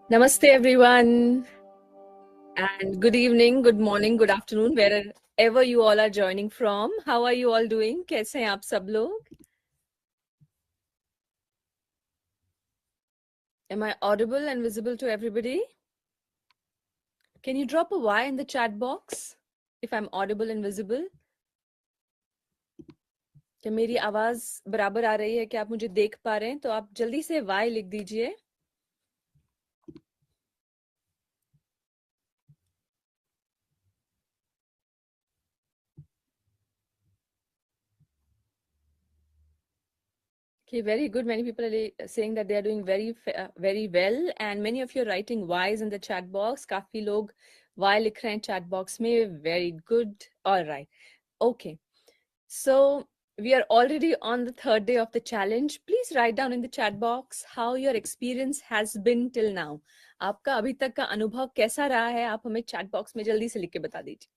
Namaste everyone, and good evening, good morning, good afternoon, wherever you all are joining from. How are you all doing? कैसे हैं आप सब लोग? Am I audible and visible to everybody? Can you drop a Y in the chat box if I'm audible and visible? क्या मेरी आवाज बराबर आ रही है? क्या आप मुझे देख पा रहे हैं? तो आप जल्दी से Y लिख दीजिए. Okay, very good. Many people are saying that they are doing very well, and many of you are writing Y's in the chat box. काफी लोग Y लिख रहे हैं chat box में. Very good. All right. Okay. So we are already on the third day of the challenge. Please write down in the chat box how your experience has been till now. आपका अभी तक का अनुभव कैसा रहा है? आप हमें chat box में जल्दी से लिख के बता दीजिए.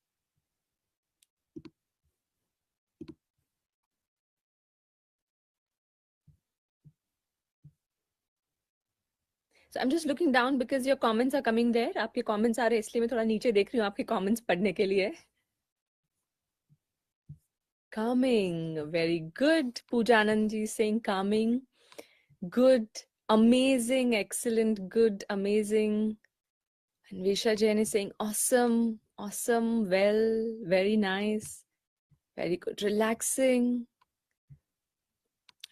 So I'm just looking down because your comments are coming there. आपके comments आ रहे हैं, इसलिए मैं थोड़ा नीचे देख रही हूँ आपके comments पढ़ने के लिए. Calming, very good. Pooja Anand ji saying calming, good, amazing, excellent, good, amazing. And Visha Jain is saying awesome, awesome, well, very nice, very good, relaxing,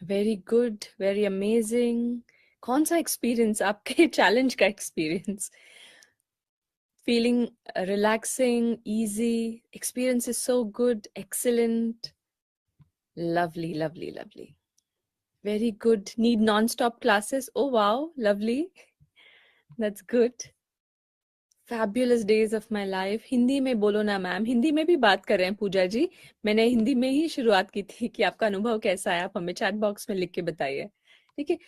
very good, very amazing. कौन सा experience आपके challenge का experience? Feeling relaxing, easy, experience is so good, excellent, lovely, lovely, lovely. Very good. Need non-stop classes. Oh wow, lovely. That's good. Fabulous days of my life. Hindi में बोलो ना ma'am. Hindi में भी बात कर रहे हैं पूजा जी. मैंने हिंदी में ही शुरुआत की थी कि आपका अनुभव कैसा है. आप हमें चैट बॉक्स में लिख के बताइए. ठीक है.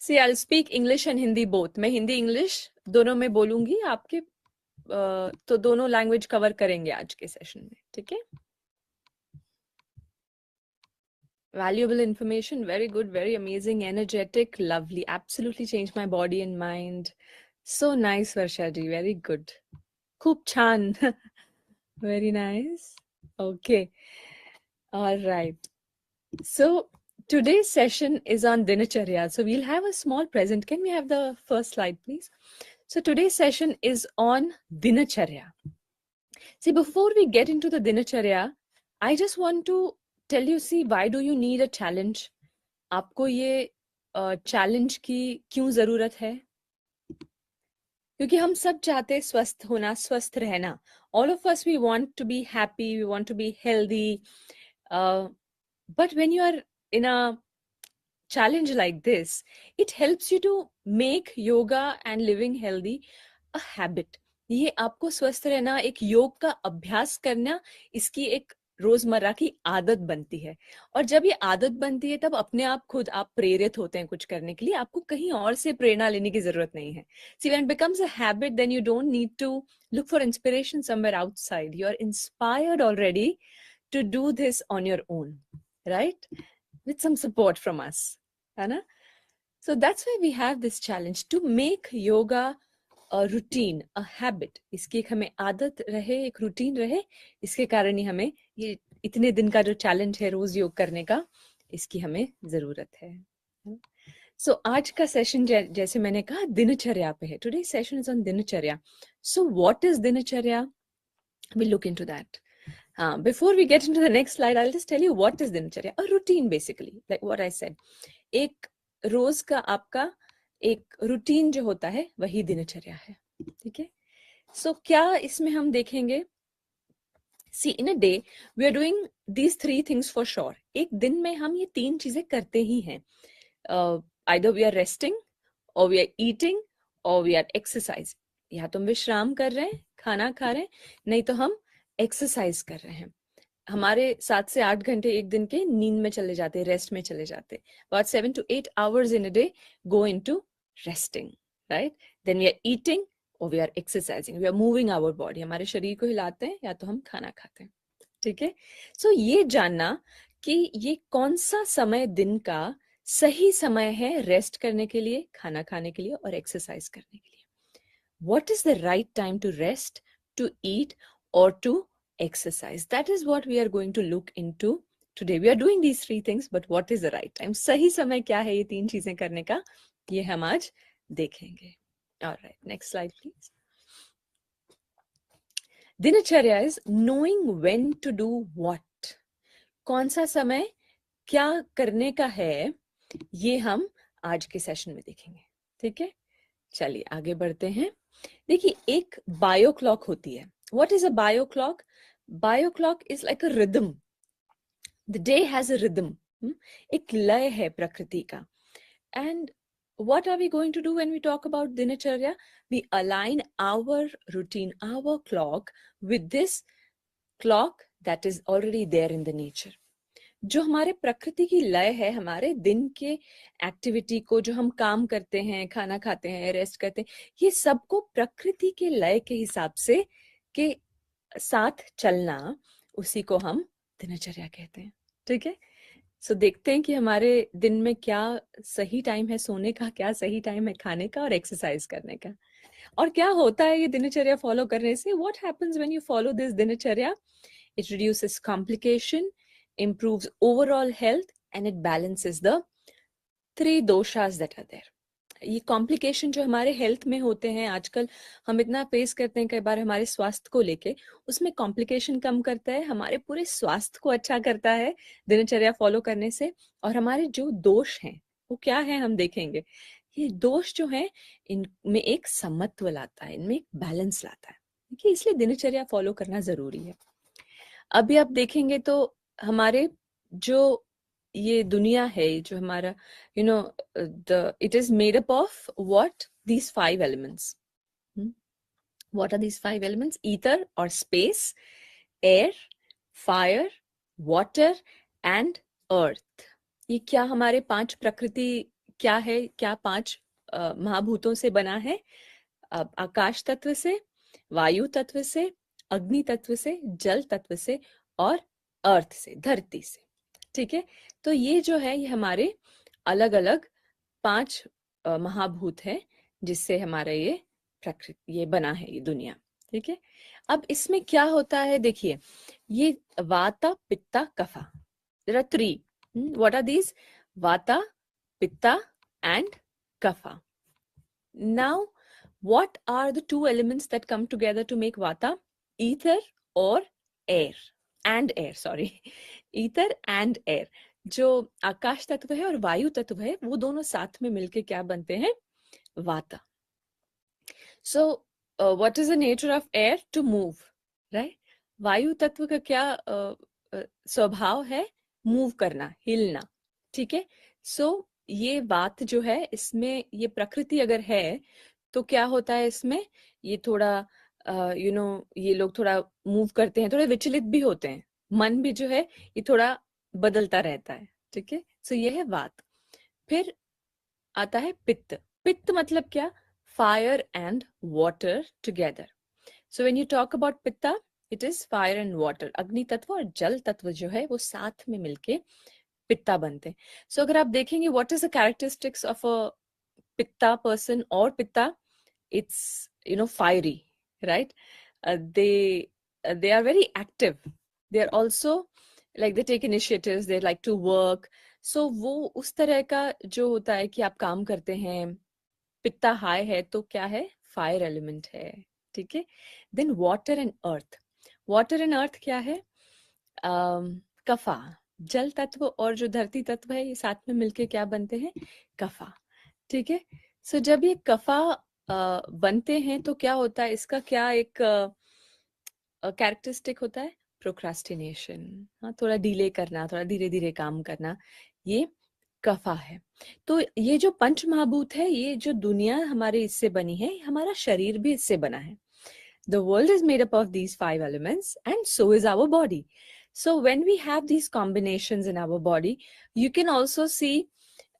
See, I'll speak English and Hindi both. मैं हिंदी इंग्लिश दोनों में बोलूंगी. आपके तो दोनों लैंग्वेज कवर करेंगे आज के सेशन में. ठीक है. Valuable information, very good, very amazing, energetic, lovely, absolutely changed my body and mind. So nice, Varsha ji, very good. Khub chan. Very nice. Okay. All right. So today's session is on Dinacharya. So we'll have a small present. Can we have the first slide, please? So today's session is on Dinacharya. See, before we get into the Dinacharya, I just want to tell you, see, why do you need a challenge? आपको ये challenge की क्यों जरूरत है? क्योंकि हम सब चाहते हैं स्वस्थ होना, स्वस्थ रहना. All of us, we want to be happy, we want to be healthy. But when you are in a challenge like this, it helps you to make yoga and living healthy a habit. ये आपको स्वस्थ रहना, एक योग का अभ्यास करना, इसकी एक रोजमर्रा की आदत बनती है. और जब ये आदत बनती है तब अपने आप खुद आप प्रेरित होते हैं कुछ करने के लिए. आपको कहीं और से प्रेरणा लेने की जरूरत नहीं है. See, when it becomes a habit, then you don't need to look for inspiration somewhere outside. You are inspired already to do this on your own, right? With some support from us. है ना? So that's why we have this challenge to make yoga a routine, a habit. इसकी एक हमें आदत रहे, एक routine रहे. इसके कारण ही हमें ये इतने दिन का जो चैलेंज है रोज योग करने का, इसकी हमें जरूरत है. So आज का सेशन जैसे मैंने कहा दिनचर्या पे है. Today's session is on दिनचर्या. So what is दिनचर्या? We'll look into that. Before we get into the next slide, I'll just tell you what is दिनचर्या. A routine basically, like what I said. एक रोज का आपका एक routine जो होता है वही दिनचर्या है. ठीक है. सो क्या इसमें हम देखेंगे See, in a day, we are doing these three things for sure. एक दिन में हम ये तीन चीजें करते ही हैं. Either we are resting, or we are eating, or we are exercising. या तो हम विश्राम कर रहे हैं, खाना खा रहे हैं, नहीं तो हम एक्सरसाइज कर रहे हैं. हमारे 7 से 8 घंटे एक दिन के नींद में चले जाते हैं, रेस्ट में चले जाते हैं. About 7 to 8 hours in a day go into resting, right? Then we are eating or we are exercising. We are moving our body. हमारे शरीर को हिलाते हैं या तो हम खाना खाते हैं. ठीक है. सो ये जानना कि ये कौन सा समय दिन का सही समय है रेस्ट करने के लिए, खाना खाने के लिए और एक्सरसाइज करने के लिए. What is the right time to rest, to eat or to exercise? That is what we are going to look into today. We are doing these three things, but what is the right time? सही समय क्या है ये तीन चीजें करने का, ये हम आज देखेंगे. All right, next slide please. दिनचर्या is knowing when to do what. कौन सा समय क्या करने का है, ये हम आज के सेशन में देखेंगे. ठीक है, चलिए आगे बढ़ते हैं. देखिए, एक बायो क्लॉक होती है. What is a bio clock? Bio clock is like a rhythm. The day has a rhythm. एक लय है प्रकृति का. And what are we going to do when we talk about dinacharya? We align our routine, our clock with this clock that is already there in the nature. जो हमारे प्रकृति की लय है, हमारे दिन के एक्टिविटी को, जो हम काम करते हैं, खाना खाते हैं, रेस्ट करते हैं, ये सबको प्रकृति के लय के हिसाब से के साथ चलना, उसी को हम दिनचर्या कहते हैं. ठीक है. सो देखते हैं कि हमारे दिन में क्या सही टाइम है सोने का, क्या सही टाइम है खाने का और एक्सरसाइज करने का, और क्या होता है ये दिनचर्या फॉलो करने से. What happens when you follow this दिनचर्या? It reduces complication, improves overall health and it balances the three doshas that are there. ये कॉम्प्लिकेशन जो हमारे हेल्थ में होते हैं आजकल, हम इतना फेस करते हैं कई बार हमारे स्वास्थ्य को लेके, उसमें कॉम्प्लिकेशन कम करता है, हमारे पूरे स्वास्थ्य को अच्छा करता है दिनचर्या फॉलो करने से. और हमारे जो दोष हैं वो क्या है हम देखेंगे. ये दोष जो है इनमें एक समत्व लाता है, इनमें एक बैलेंस लाता है. देखिए, इसलिए दिनचर्या फॉलो करना जरूरी है. अभी आप देखेंगे तो हमारे जो ये दुनिया है, जो हमारा the it is made up of what? These 5 elements. What are these 5 elements? Ether or space, air, fire, water and earth. ये क्या हमारे 5 प्रकृति क्या है, क्या 5 महाभूतों से बना है? आकाश तत्व से, वायु तत्व से, अग्नि तत्व से, जल तत्व से और अर्थ से, धरती से. ठीक है. तो ये जो है ये हमारे अलग अलग 5 महाभूत है जिससे हमारा ये प्रकृति ये बना है, ये दुनिया. ठीक है. अब इसमें क्या होता है, देखिए, ये vata pitta kapha. There are 3. What are these? Vata, pitta and kapha. Now what are the 2 elements that come together to make vata? Ether or air. And air, sorry. Ether and air. जो आकाश तत्व है और वायु तत्व है, वो दोनों साथ में मिलके क्या बनते हैं? वाता. So what is the nature of air? To move, right? वायु तत्व का क्या स्वभाव है? मूव करना, हिलना. ठीक है. सो ये बात जो है, इसमें ये प्रकृति अगर है तो क्या होता है इसमें, ये थोड़ा ये लोग थोड़ा मूव करते हैं, थोड़े विचलित भी होते हैं, मन भी जो है ये थोड़ा बदलता रहता है. ठीक है. सो ये है वात. फिर आता है पित्त. पित्त मतलब क्या? Fire and water together. So when you talk about pitta, it is fire and water. अग्नि तत्व और जल तत्व जो है वो साथ में मिलके पित्ता बनते हैं. सो अगर आप देखेंगे what is the characteristics of a pitta person or pitta, it's fiery, right? They are very active. They are also like they take initiatives, they like to work. So वो उस तरह का जो होता है कि आप काम करते हैं. पित्ता हाई है तो क्या है? फायर एलिमेंट है. ठीक है. Then water and earth. Water and earth क्या है? कफा. जल तत्व और जो धरती तत्व है ये साथ में मिलके क्या बनते हैं? कफा. ठीक है. सो जब ये कफा बनते हैं तो क्या होता है, इसका क्या एक कैरेक्टरिस्टिक होता है? प्रोक्रास्टिनेशन, हाँ, थोड़ा डिले करना, थोड़ा धीरे धीरे काम करना, ये कफा है। तो ये जो पंच महाभूत है, ये जो दुनिया हमारे इससे बनी है, हमारा शरीर भी इससे बना है. The world is made up of these five elements, and so is our body. So when we have these combinations in our body, you can also see,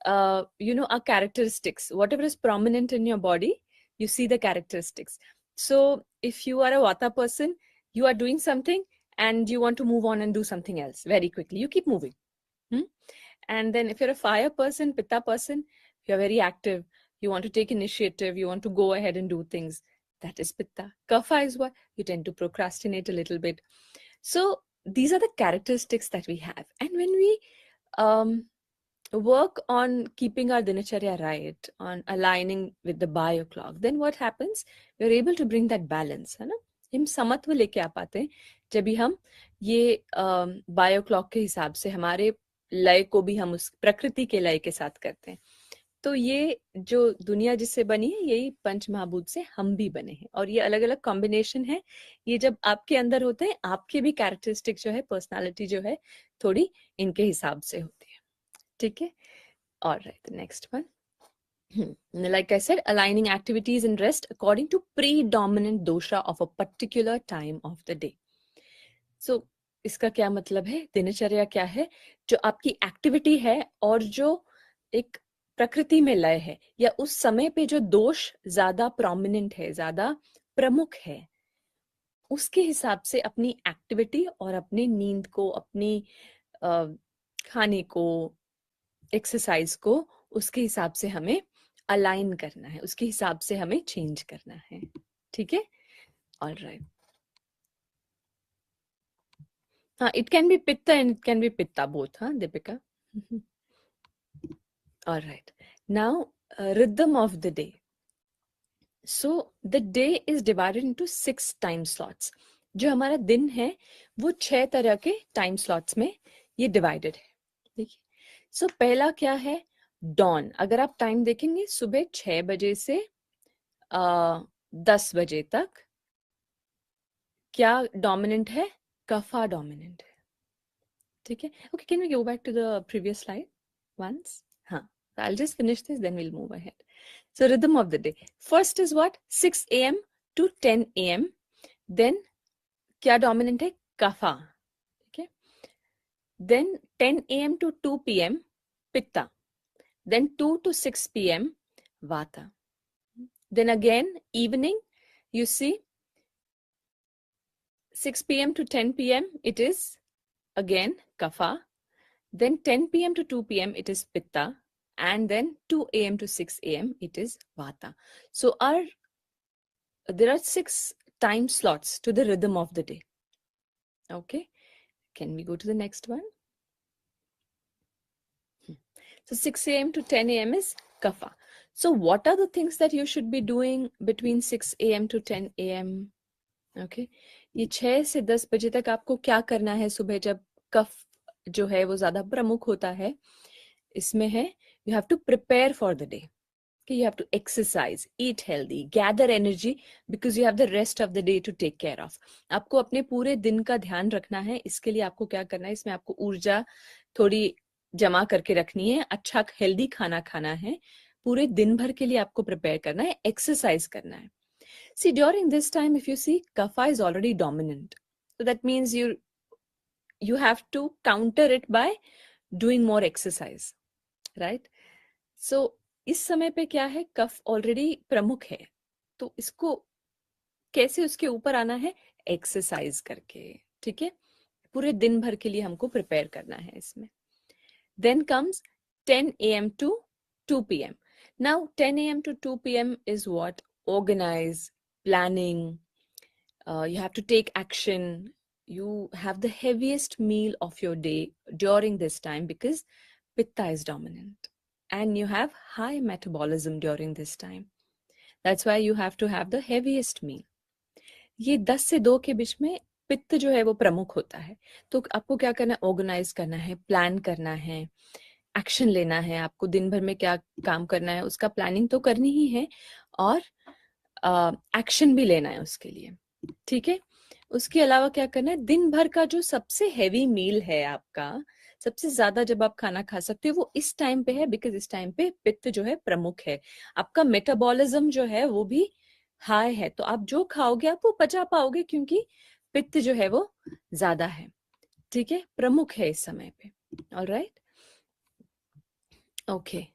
our characteristics. Whatever is prominent in your body, you see the characteristics. So if you are a Vata person, you are doing something and you want to move on and do something else very quickly. You keep moving. And then if you're a fire person, Pitta person, you're very active. You want to take initiative. You want to go ahead and do things. That is Pitta. Kapha is what? You tend to procrastinate a little bit. So these are the characteristics that we have. And when we work on keeping our dinacharya right, on aligning with the bio clock, then what happens? We're able to bring that balance, है ना? हम समत्व लेके आ पाते हैं जब भी हम ये बायो क्लॉक के हिसाब से हमारे लय को भी हम उस प्रकृति के लय के साथ करते हैं. तो ये जो दुनिया जिससे बनी है, यही पंच महाभूत से हम भी बने हैं, और ये अलग अलग कॉम्बिनेशन है. ये जब आपके अंदर होते हैं, आपके भी कैरेक्टरिस्टिक जो है, पर्सनालिटी जो है, थोड़ी इनके हिसाब से होती है. ठीक है. All right, the next one. Like I said, aligning activities and rest according to predominant dosha of a particular time of the day. So, इसका क्या मतलब है? दिनचर्या क्या है? जो आपकी एक्टिविटी है और जो एक प्रकृति में लय है, या उस समय पे जो दोष ज्यादा प्रोमिनेंट है, ज्यादा प्रमुख है, उसके हिसाब से अपनी एक्टिविटी और अपनी नींद को, अपनी खाने को, एक्सरसाइज को, उसके हिसाब से हमें अलाइन करना है, उसके हिसाब से हमें चेंज करना है. ठीक है. All right. हाँ, it can be pitta and it can be pitta both. हाँ Deepika. All right. Now rhythm of the day. So the day is divided into 6 time slots. जो हमारा दिन है वो 6 तरह के टाइम स्लॉट्स में ये डिवाइडेड है. देखिए, सो पहला क्या है? डॉन. अगर आप टाइम देखेंगे, सुबह 6 बजे से 10 बजे तक क्या डोमिनेंट है? कफा डोमिनेंट है. ठीक है. Okay, can we go back to the previous slide once? हाँ, I'll just finish this, then we'll move ahead. So rhythm of the day. First is what? 6 a.m. to 10 a.m. Then क्या dominant है? Kapha. Okay. Then 10 a.m. to 2 p.m. Pitta. Then 2 to 6 p.m. Vata. Then again evening, you see 6 p.m. to 10 p.m. it is again Kapha. Then 10 p.m. to 2 p.m. it is Pitta. And then 2 a.m. to 6 a.m. it is Vata. So there are 6 time slots to the rhythm of the day. Okay. Can we go to the next one? So 6 a.m. to 10 a.m. is Kapha. So what are the things that you should be doing between 6 a.m. to 10 a.m.? Okay. ये 6 से 10 बजे तक आपको क्या करना है सुबह, जब कफ जो है वो ज्यादा प्रमुख होता है? इसमें है, you have to prepare for the day. Okay, you have to exercise, eat healthy, gather energy because you have the rest of the day to take care of. आपको अपने पूरे दिन का ध्यान रखना है. इसके लिए आपको क्या करना है? इसमें आपको ऊर्जा थोड़ी जमा करके रखनी है, अच्छा हेल्दी खाना खाना है, पूरे दिन भर के लिए आपको प्रिपेयर करना है, एक्सरसाइज करना है. See, during this time, if you see, kapha is already dominant. So that means you have to counter it by doing more exercise, right? So इस समय पे क्या है? कफ ऑलरेडी प्रमुख है, तो इसको कैसे उसके ऊपर आना है? एक्सरसाइज करके. ठीक है. पूरे दिन भर के लिए हमको प्रिपेयर करना है इसमें. Then comes 10 a.m. to 2 p.m. Now 10 a.m. to 2 p.m. is what? Organize, planning. You have to take action. You have the heaviest meal of your day during this time because Pitta is dominant. And you have high metabolism during this time. That's why you have to have the heaviest meal. ये 10 से 2 के बीच में पित्त जो है वो प्रमुख होता है. तो आपको क्या करना है? ऑर्गेनाइज करना है, प्लान करना है, एक्शन लेना है. आपको दिन भर में क्या काम करना है उसका प्लानिंग तो करनी ही है, और एक्शन भी लेना है उसके लिए. ठीक है. उसके अलावा क्या करना है, दिन भर का जो सबसे हैवी मील है आपका, सबसे ज्यादा जब आप खाना खा सकते हो वो इस टाइम पे है, बिकॉज इस टाइम पे पित्त जो है प्रमुख है। आपका मेटाबॉलिज्म जो है वो भी हाई है, तो आप जो खाओगे आप वो पचा पाओगे, क्योंकि पित्त जो है वो ज्यादा है। ठीक है, प्रमुख है इस समय पे। Alright, okay.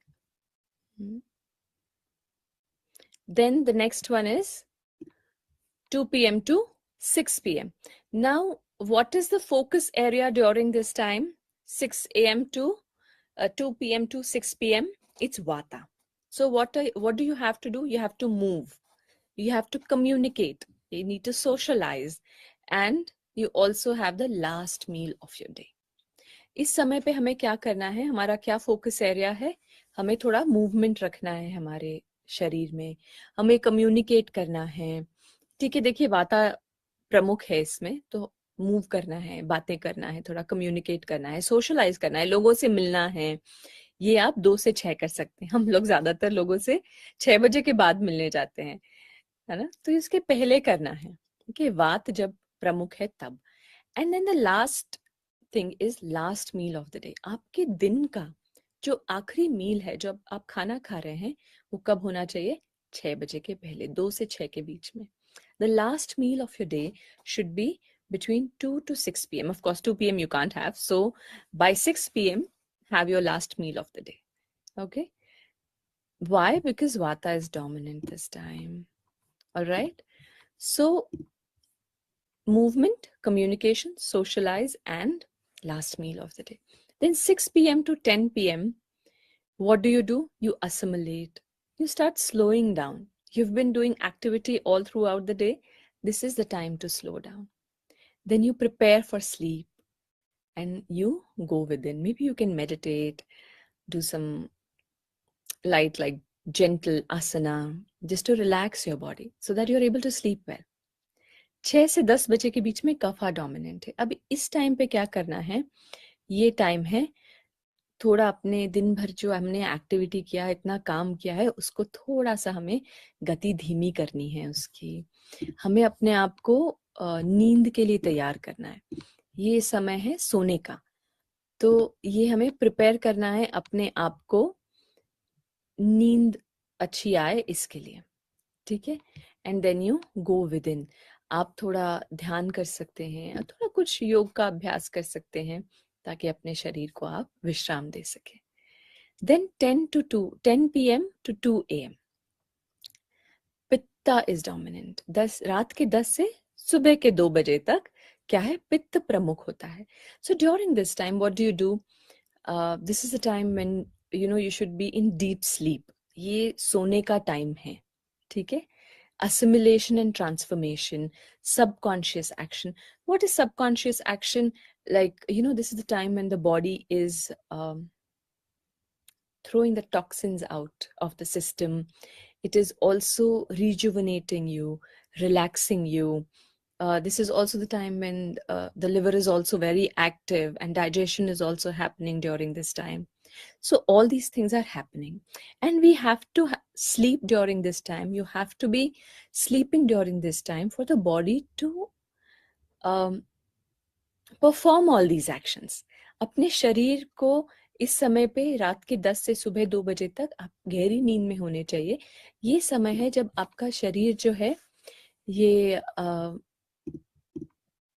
Then the next one is 2 p.m. to 6 p.m. Now, what is the focus area during this time? 6 a.m. to 2 p.m. to 6 p.m. It's Vata. So what do you have to do? You have to move. You have to communicate. You need to socialize. And you also have the last meal of your day. इस समय पे हमें क्या करना है, हमारा क्या focus area है? हमें थोड़ा मूवमेंट रखना है हमारे शरीर में, हमें कम्युनिकेट करना है। ठीक है, देखिए वाता प्रमुख है इसमें, तो मूव करना है, बातें करना है, थोड़ा कम्युनिकेट करना है, सोशलाइज करना है, लोगों से मिलना है। ये आप 2 से 6 कर सकते हैं। हम लोग ज्यादातर लोगों से 6 बजे के बाद मिलने जाते हैं, है ना? तो इसके पहले करना है, ठीक है, वात जब प्रमुख है तब। And then the last thing is last meal of the day. आपके दिन का जो आखिरी मील है, जब आप खाना खा रहे हैं, वो कब होना चाहिए? 6 बजे के पहले, 2 से 6 के बीच में। The last meal of your day should be between 2 to 6 p.m. Of course, 2 p.m. you can't have. So by 6 p.m., have your last meal of the day. Okay? Why? Because Vata is dominant this time. All right? So movement, communication, socialize, and last meal of the day. Then 6 p.m. to 10 p.m., what do? You assimilate. You start slowing down. You've been doing activity all throughout the day. This is the time to slow down. Then you prepare for sleep and you go within. Maybe you can meditate, do some light, like gentle asana, just to relax your body so that you're able to sleep well. 6 से 10 बजे के बीच में कफा dominant है। अब इस time पे क्या करना है, ये टाइम है थोड़ा अपने दिन भर जो हमने एक्टिविटी किया, इतना काम किया है, उसको थोड़ा सा हमें गति धीमी करनी है उसकी। हमें अपने आप को नींद के लिए तैयार करना है। ये समय है सोने का, तो ये हमें प्रिपेयर करना है अपने आप को नींद अच्छी आए इसके लिए। ठीक है, and then you go within. आप थोड़ा ध्यान कर सकते हैं, थोड़ा कुछ योग का अभ्यास कर सकते हैं, ताकि अपने शरीर को आप विश्राम दे सके। Then 10 p.m. to 2 a.m. Pitta is dominant. 10 रात के 10 से सुबह के 2 बजे तक क्या है, पित्त प्रमुख होता है। So during this time what do? This is a time when you should be in deep sleep. ये सोने का टाइम है, ठीक है। Assimilation and transformation, subconscious action. What is subconscious action? Like, this is the time when the body is throwing the toxins out of the system. It is also rejuvenating you, relaxing you. This is also the time when the liver is also very active and digestion is also happening during this time. So all these things are happening, and we have to sleep during this time. You have to be sleeping during this time for the body to perform all these actions. अपने शरीर को इस समय पे रात के 10 से सुबह 2 बजे तक आप गहरी नींद में होने चाहिए। ये समय है जब आपका शरीर जो है ये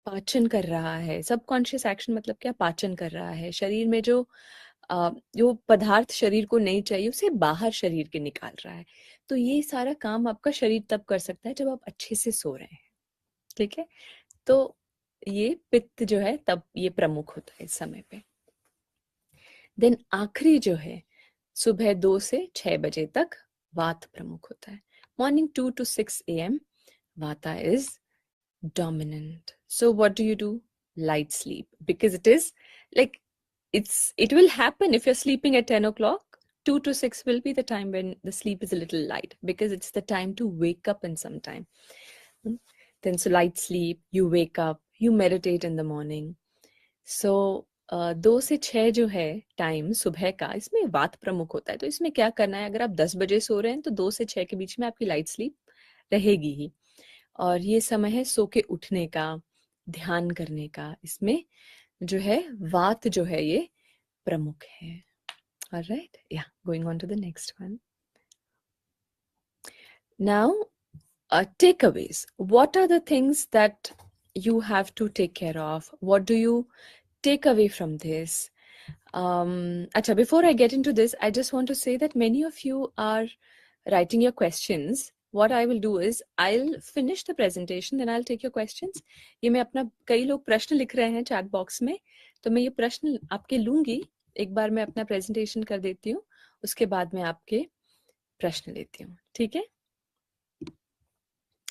पाचन कर रहा है। सबकॉन्शियस एक्शन मतलब क्या, पाचन कर रहा है। शरीर में जो पदार्थ शरीर को नहीं चाहिए उसे बाहर शरीर के निकाल रहा है। तो ये सारा काम आपका शरीर तब कर सकता है जब आप अच्छे से सो रहे हैं, ठीक है। तो ये पित्त जो है तब ये प्रमुख होता है इस समय पे। देन आखिरी जो है सुबह 2 से 6 बजे तक वात प्रमुख होता है। Morning 2 to 6 a.m. Vata is dominant. So what do? Light sleep, because it is like it will happen if you're sleeping at 10 o'clock. 2 to 6 will be the time when the sleep is a little light, because it's the time to wake up in some time. Then so light sleep, you wake up, you meditate in the morning. So 2 से 6 जो है time सुबह का, इसमें वात प्रमुख होता है। तो इसमें क्या करना है, अगर आप 10 बजे सो रहे हैं तो 2 से 6 के बीच में आपकी लाइट स्लीप रहेगी ही। और ये समय है सो के उठने का, ध्यान करने का, इसमें जो है वात जो है ये प्रमुख है. Alright, yeah, going on to the next one. Now, takeaways. What are the things that you have to take care of? What do you take away from this? Acha, before I get into this, I just want to say that many of you are writing your questions. What I will do is I'll finish the presentation, then I'll take your questions. ये मैं अपना कई लोग प्रश्न लिख रहे हैं chat box में, तो मैं ये प्रश्न आपके लूंगी. एक बार मैं अपना प्रेजेंटेशन कर देती हूँ, उसके बाद मैं आपके प्रश्न लेती हूँ. ठीक है?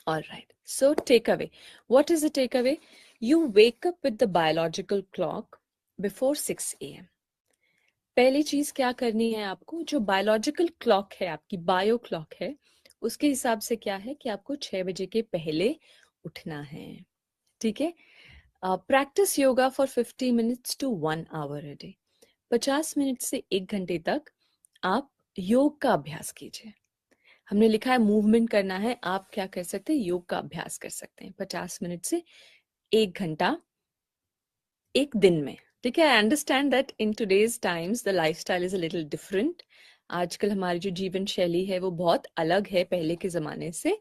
All right. So takeaway. What is the takeaway? You wake up with the biological clock before 6 a.m. पहली चीज क्या करनी है आपको, जो बायोलॉजिकल क्लॉक है, आपकी बायो क्लॉक है, उसके हिसाब से क्या है कि आपको 6 बजे के पहले उठना है. ठीक है? Practice yoga for 50 minutes to 1 hour a day. 50 minute से 1 घंटे तक आप योग का अभ्यास कीजिए. हमने लिखा है मूवमेंट करना है, आप क्या कर सकते हैं, योग का अभ्यास कर सकते हैं 50 मिनट से 1 घंटा एक दिन में. ठीक है? I understand that in today's times the lifestyle is a little different. आजकल हमारी जो जीवन शैली है वो बहुत अलग है पहले के जमाने से.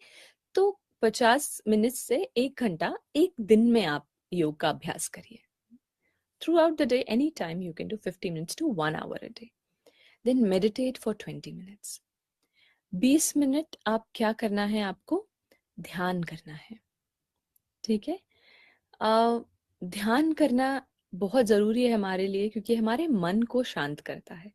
तो 50 मिनट से 1 घंटा एक दिन में आप योग का अभ्यास करिए. Throughout the day any time you can do 50 minutes to 1 hour a day. Then meditate for 20 minutes. 20 minute आप क्या करना है, आपको ध्यान करना है. ठीक है? ध्यान करना बहुत ज़रूरी है हमारे लिए, क्योंकि हमारे मन को शांत करता है.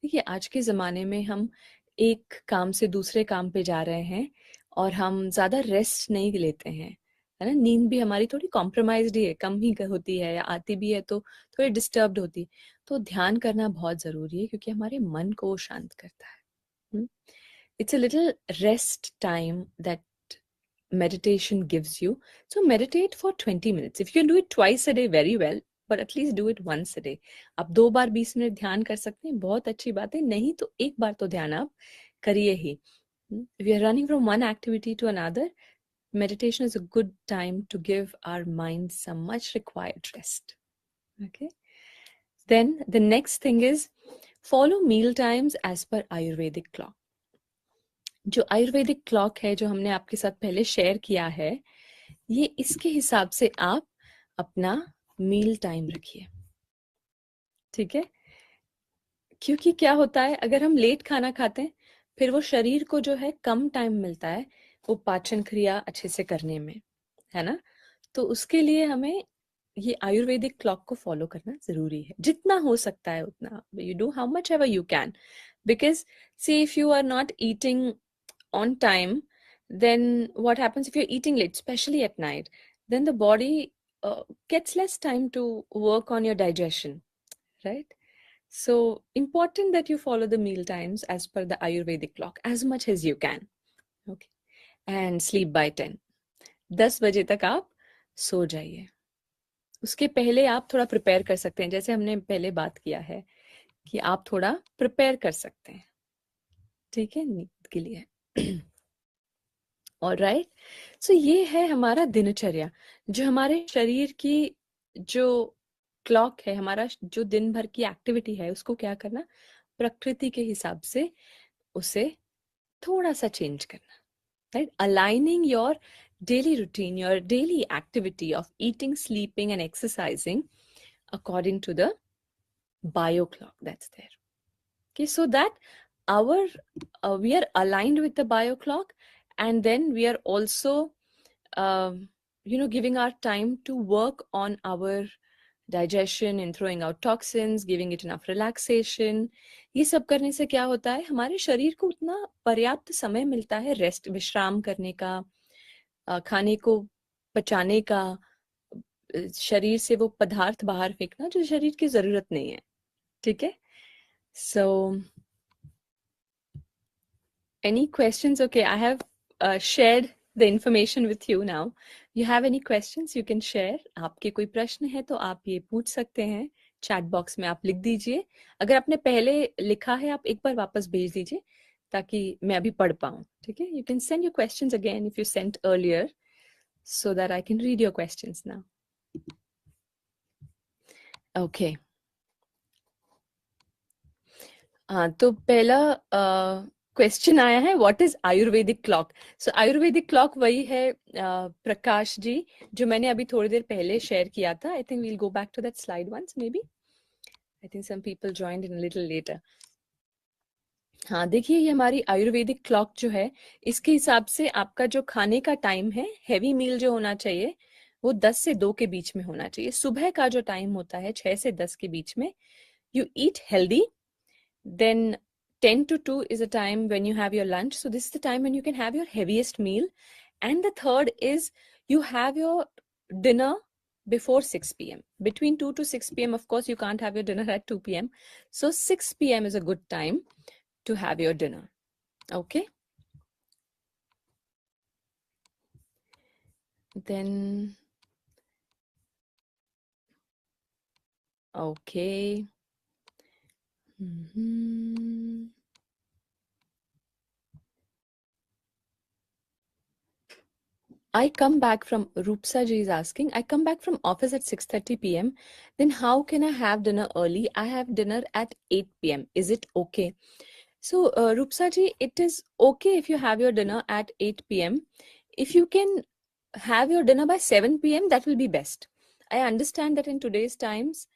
देखिए, आज के ज़माने में हम एक काम से दूसरे काम पे जा रहे हैं और हम ज़्यादा रेस्ट नहीं लेते हैं, है ना? नींद भी हमारी थोड़ी कॉम्प्रोमाइज्ड ही है, कम ही होती है, या आती भी है तो थोड़ी डिस्टर्ब्ड होती है. तो ध्यान करना बहुत ज़रूरी है, क्योंकि हमारे मन को शांत करता है. It's a little rest time that meditation gives you. So meditate for 20 minutes. If you can do it twice a day, very well, but at least do it once a day. आप 2 बार 20 minute ध्यान कर सकते हैं, बहुत अच्छी बात है. नहीं तो एक बार तो ध्यान आप करिए ही. If you are running from one activity to another, meditation is a good time to give our mind some much required rest. Okay? Then the next thing is follow meal times as per Ayurvedic clock. जो Ayurvedic clock है, जो हमने आपके साथ पहले share किया है, ये इसके हिसाब से आप अपना मील टाइम रखिए. ठीक है? क्योंकि क्या होता है, अगर हम लेट खाना खाते हैं, फिर वो शरीर को जो है कम टाइम मिलता है वो पाचन क्रिया अच्छे से करने में, है ना? तो उसके लिए हमें ये आयुर्वेदिक क्लॉक को फॉलो करना जरूरी है. जितना हो सकता है उतना, you do how much ever you can. Because see if you are not eating on time, then what happens if you're eating late, especially at night, then the body gets less time to work on your digestion, right? So important that you follow the meal times as per the Ayurvedic clock as much as you can. Okay? And sleep by 10. 10 बजे तक आप सो जाइए. उसके पहले आप थोड़ा prepare कर सकते हैं, जैसे हमने पहले बात किया है कि आप थोड़ा प्रिपेयर कर सकते हैं. ठीक है? नींद के लिए. ऑलराइट. सो ये है हमारा दिनचर्या, जो हमारे शरीर की जो क्लॉक है, हमारा जो दिन भर की एक्टिविटी है, उसको क्या करना, प्रकृति के हिसाब से उसे थोड़ा सा चेंज करना. Right? Aligning your daily routine, your daily activity of eating, sleeping and exercising according to the bio clock that's there. Okay, so that our we are aligned with the bio clock, and then we are also giving our time to work on our digestion and throwing out toxins, giving it enough relaxation. ये सब करने से क्या होता है, हमारे शरीर को उतना पर्याप्त समय मिलता है रेस्ट, विश्राम करने का, खाने को पचाने का, शरीर से वो पदार्थ बाहर फेंकना जो शरीर की जरूरत नहीं है. ठीक है? So any questions? Okay, I have shared the information with you now. You have any questions you can share? आपके कोई प्रश्न है तो आप ये पूछ सकते हैं, चैट बॉक्स में आप लिख दीजिए. अगर आपने पहले लिखा है, आप एक बार वापस भेज दीजिए ताकि मैं अभी पढ़ पाऊँ. ठीक है? You can send your questions again if you sent earlier so that I can read your questions now. Okay. हाँ, तो पहला क्वेश्चन आया है, what is Ayurvedic clock? So Ayurvedic clock वही है प्रकाश जी, जो मैंने अभी थोड़ी देर पहले शेयर किया था. I think we'll go back to that slide once maybe. I think some people joined in little later. हाँ, देखिए ये हमारी आयुर्वेदिक क्लॉक जो है, इसके हिसाब से आपका जो खाने का टाइम है, हैवी मील जो होना चाहिए वो 10 से 2 के बीच में होना चाहिए. सुबह का जो टाइम होता है 6 से 10 के बीच में, you eat healthy. Then 10 to 2 is a time when you have your lunch. So this is the time when you can have your heaviest meal. And the third is you have your dinner before 6 p.m. Between 2 to 6 p.m., of course, you can't have your dinner at 2 p.m. So 6 p.m. is a good time to have your dinner. Okay. Then, okay. Mhm. I come back from, Rupsa ji is asking, I come back from office at 6:30 p.m. Then how can I have dinner early? I have dinner at 8 p.m. Is it okay? So, Rupsa ji, it is okay if you have your dinner at 8 p.m. If you can have your dinner by 7 p.m., that will be best. I understand that in today's times,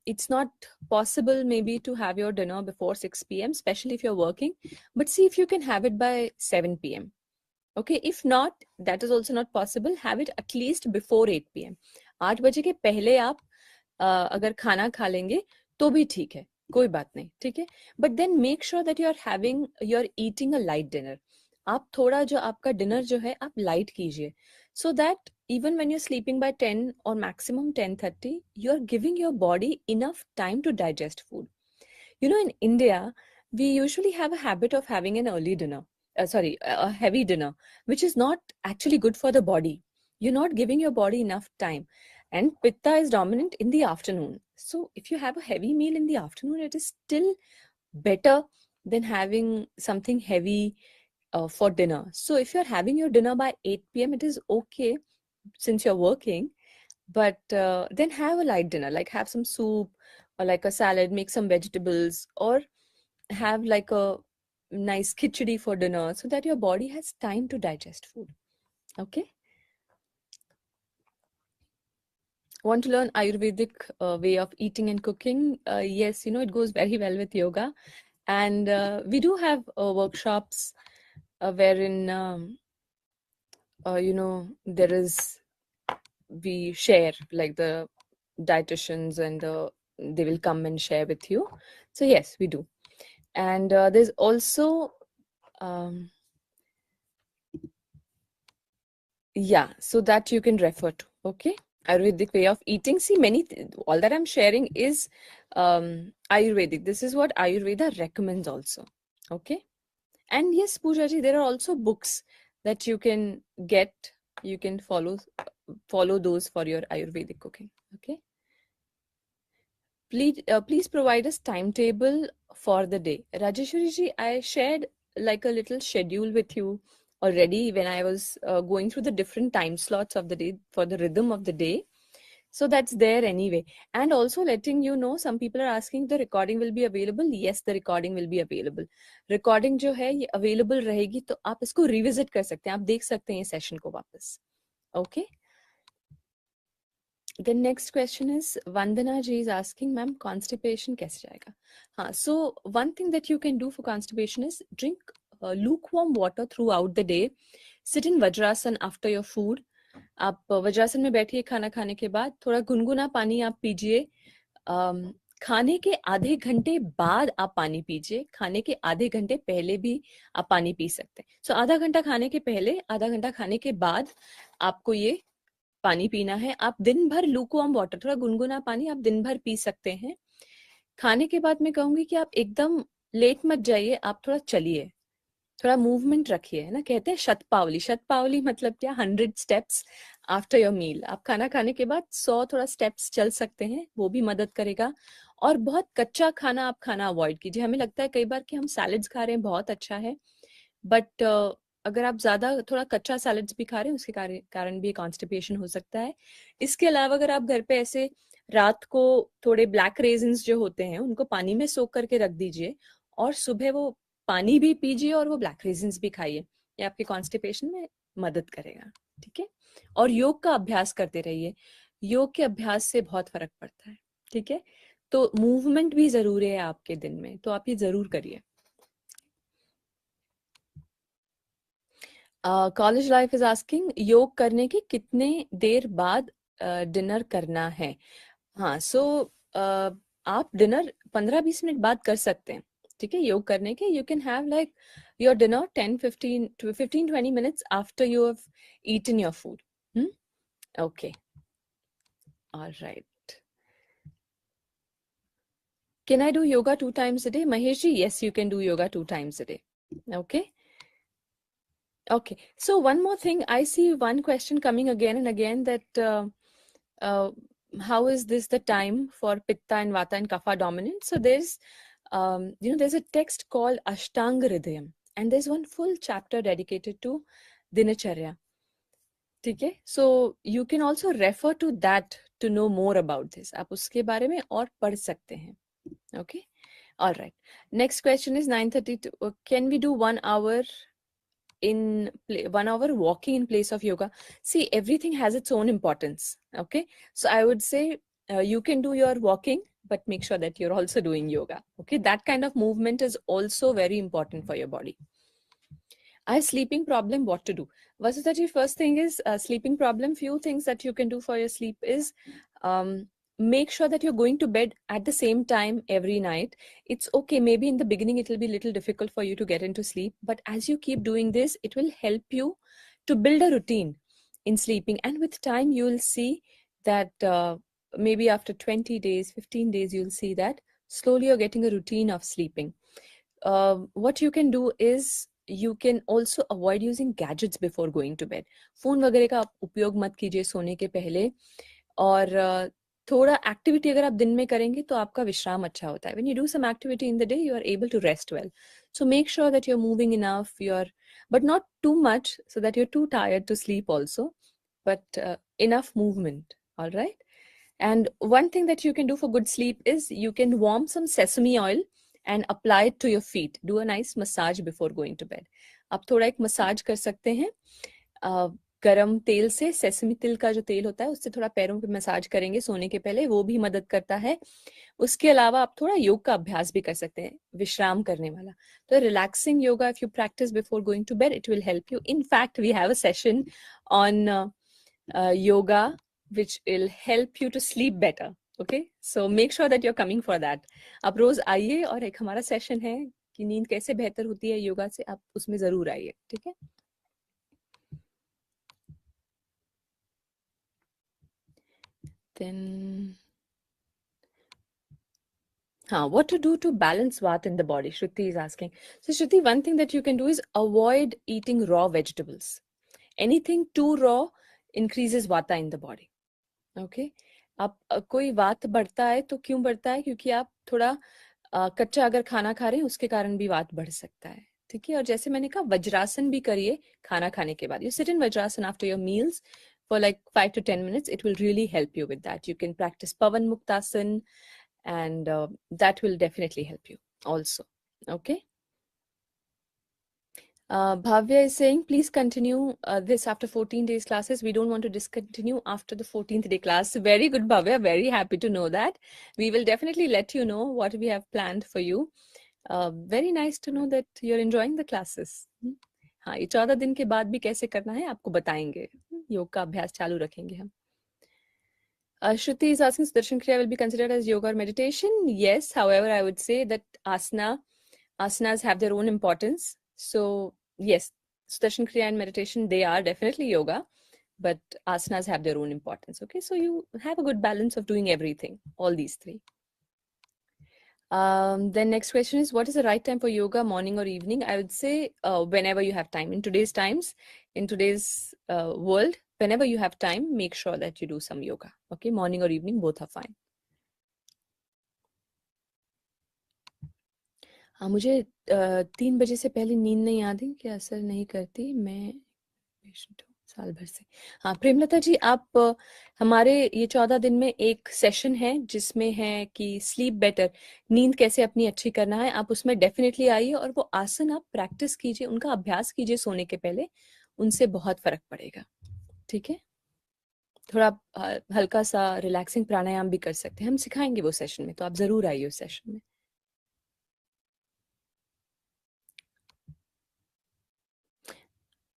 it's not possible maybe to have your dinner before 6 p.m., especially if you're working. But see if you can have it by 7 p.m. Okay, if not, that is also not possible. Have it at least before 8 p.m. 8 बजे के पहले आप अगर खाना खा लेंगे तो भी ठीक है, कोई बात नहीं, ठीक है. But then make sure that you are eating a light dinner. आप थोड़ा जो आपका डिनर जो है आप लाइट कीजिए, so that even when you're sleeping by 10 or maximum 10:30, you're giving your body enough time to digest food. You know, in India, we usually have a habit of having an early dinner, a heavy dinner, which is not actually good for the body. You're not giving your body enough time. And pitta is dominant in the afternoon. So if you have a heavy meal in the afternoon, it is still better than having something heavy for dinner. So if you're having your dinner by 8 p.m., it is okay since you're working, but then have a light dinner, like have some soup or like a salad, make some vegetables, or have like a nice khichdi for dinner so that your body has time to digest food. Okay. Want to learn Ayurvedic way of eating and cooking? Yes, you know, it goes very well with yoga. And we do have workshops wherein, you know, we share, like the dietitians and they will come and share with you. So yes, we do. And there's also um, yeah, so that you can refer to. Okay. Ayurvedic way of eating. See, all that I'm sharing is Ayurvedic. This is what Ayurveda recommends also. Okay. And yes, Pooja ji, there are also books that you can get. You can follow those for your Ayurvedic cooking. Okay. Please provide us timetable for the day. Rajeshwari ji, I shared like a little schedule with you already when I was going through the different time slots of the day for the rhythm of the day. So that's there anyway. And also letting you know, some people are asking the recording will be available. Yes, the recording will be available. Recording जो है ये available रहेगी, तो आप इसको revisit कर सकते हैं, आप देख सकते हैं ये session को वापस. Okay. The next question is Vandana ji is asking, ma'am, constipation कैसे जाएगा? हाँ, so one thing that you can do for constipation is drink lukewarm water throughout the day. Sit in Vajrasan after your food. आप वज्रासन में बैठिए खाना खाने के बाद, थोड़ा गुनगुना पानी आप पीजिए. खाने के आधे घंटे बाद आप पानी पीजिए, खाने के आधे घंटे पहले भी आप पानी पी सकते हैं. सो आधा घंटा खाने के पहले, आधा घंटा खाने के बाद आपको ये पानी पीना है. आप दिन भर लूकवार्म वाटर, थोड़ा गुनगुना पानी आप दिन भर पी सकते हैं. खाने के बाद मैं कहूंगी कि आप एकदम लेट मत जाइए, आप थोड़ा चलिए, थोड़ा मूवमेंट रखिए, है ना. कहते हैं शतपावली. शतपावली मतलब क्या? 100 स्टेप्स आफ्टर योर मील. आप खाना खाने के बाद 100 थोड़ा स्टेप्स चल सकते हैं, वो भी मदद करेगा. और बहुत कच्चा खाना आप खाना अवॉइड कीजिए. हमें लगता है कई बार कि हम सैलेड्स खा रहे हैं, बहुत अच्छा है, बट अगर आप ज़्यादा थोड़ा कच्चा सैलड्स भी खा रहे हैं उसके कारण भी कॉन्स्टिपेशन हो सकता है। इसके अलावा अगर आप घर पे ऐसे रात को थोड़े ब्लैक रेजिन्स जो होते हैं उनको पानी में सोख करके रख दीजिए और सुबह वो पानी भी पीजिए और वो ब्लैक रेजिन्स भी खाइए, ये आपके कॉन्स्टिपेशन में मदद करेगा। ठीक है, और योग का अभ्यास करते रहिए, योग के अभ्यास से बहुत फर्क पड़ता है। ठीक है, तो मूवमेंट भी जरूरी है आपके दिन में, तो आप ये जरूर करिए। कॉलेज लाइफ इज आस्किंग योग करने के कितने देर बाद डिनर करना है। हाँ, सो आप डिनर 15-20 मिनट बाद कर सकते हैं। ठीक है, योग करने के you can have like your dinner 10-15 to 15-20 minutes after you have eaten your food. Okay, alright. Can I do yoga 2 times a day? Mahesh ji, yes, you can do yoga 2 times a day. Okay. Okay. So one more thing, I see one question coming again and again that uh, how is this the time for Pitta and Vata and Kapha dominant? So there's there's a text called Ashtanga Hridayam, and there's one full chapter dedicated to Dinacharya. Okay, so you can also refer to that to know more about this. आप उसके बारे में और पढ़ सकते हैं. Okay, all right. Next question is 9:32. Can we do 1 hour 1 hour walking in place of yoga? See, everything has its own importance. Okay, so I would say you can do your walking, but make sure that you're also doing yoga. Okay, that kind of movement is also very important for your body. I have sleeping problem, what to do? Vasudha, first thing is sleeping problem. Few things that you can do for your sleep is make sure that you're going to bed at the same time every night. It's okay, maybe in the beginning it will be a little difficult for you to get into sleep, but as you keep doing this, it will help you to build a routine in sleeping, and with time you will see that maybe after 20 days, 15 days, you'll see that slowly you're getting a routine of sleeping. What you can do is you can also avoid using gadgets before going to bed. Phone वगैरह का आप उपयोग मत कीजिए सोने के पहले, और थोड़ा एक्टिविटी अगर आप दिन में करेंगे तो आपका विश्राम अच्छा होता है. When you do some activity in the day, you are able to rest well. So make sure that you're moving enough, but not too much so that you're too tired to sleep also, but enough movement. All right. And one thing that you can do for good sleep is you can warm some sesame oil and apply it to your feet. Do a nice massage before going to bed. आप थोड़ा एक massage कर सकते हैं गरम तेल से, sesame तिल का जो तेल होता है उससे थोड़ा पैरों पे मसाज करेंगे सोने के पहले, वो भी मदद करता है. उसके अलावा आप थोड़ा योग का अभ्यास भी कर सकते हैं विश्राम करने वाला. तो relaxing yoga if you practice before going to bed, it will help you. In fact we have a session on yoga which will help you to sleep better. Okay, so make sure that you're coming for that. आप रोज आइए और एक हमारा session है कि नींद कैसे बेहतर होती है योगा से, आप उसमें जरूर आइए. ठीक है. Then what to do to balance Vata in the body? Shruti is asking. So Shruti, one thing that you can do is avoid eating raw vegetables. Anything too raw increases Vata in the body. Okay, आप कोई वात बढ़ता है तो क्यों बढ़ता है? क्योंकि आप थोड़ा कच्चा अगर खाना खा रहे हैं उसके कारण भी वात बढ़ सकता है. ठीक है, और जैसे मैंने कहा वज्रासन भी करिए खाना खाने के बाद. You sit in vajrasana after your meals for like 5 to 10 minutes. It will really help you with that. You can practice Pavan Muktasan, and that will definitely help you also. Okay. Bhavya is saying, please continue this after 14 days classes. We don't want to discontinue after the 14th day class. Very good, Bhavya. Very happy to know that. We will definitely let you know what we have planned for you. Very nice to know that you're enjoying the classes. हाँ, ये 14 दिन के बाद भी कैसे करना है आपको बताएंगे. योग का अभ्यास चालू रखेंगे हम. Shruti is asking, Sudarshan Kriya will be considered as yoga or meditation? Yes. However, I would say that asanas have their own importance. So yes, Sudarshan Kriya and meditation, they are definitely yoga, but asanas have their own importance. Okay, so you have a good balance of doing everything, all these three. Then next question is, what is the right time for yoga, morning or evening? I would say whenever you have time. In today's times, in today's world, whenever you have time, make sure that you do some yoga. Okay, morning or evening, both are fine. हाँ, मुझे 3 बजे से पहले नींद नहीं आती, क्या असर नहीं करती? मैं पेशेंट हूँ साल भर से। हाँ, प्रेमलता जी, आप हमारे ये 14 दिन में एक सेशन है जिसमें है कि स्लीप बेटर, नींद कैसे अपनी अच्छी करना है। आप उसमें डेफिनेटली आइए और वो आसन आप प्रैक्टिस कीजिए, उनका अभ्यास कीजिए सोने के पहले, उनसे बहुत फर्क पड़ेगा। ठीक है? थोड़ा आप हल्का सा रिलैक्सिंग प्राणायाम भी कर सकते हैं, हम सिखाएंगे वो सेशन में, तो आप जरूर आइए उस सेशन में।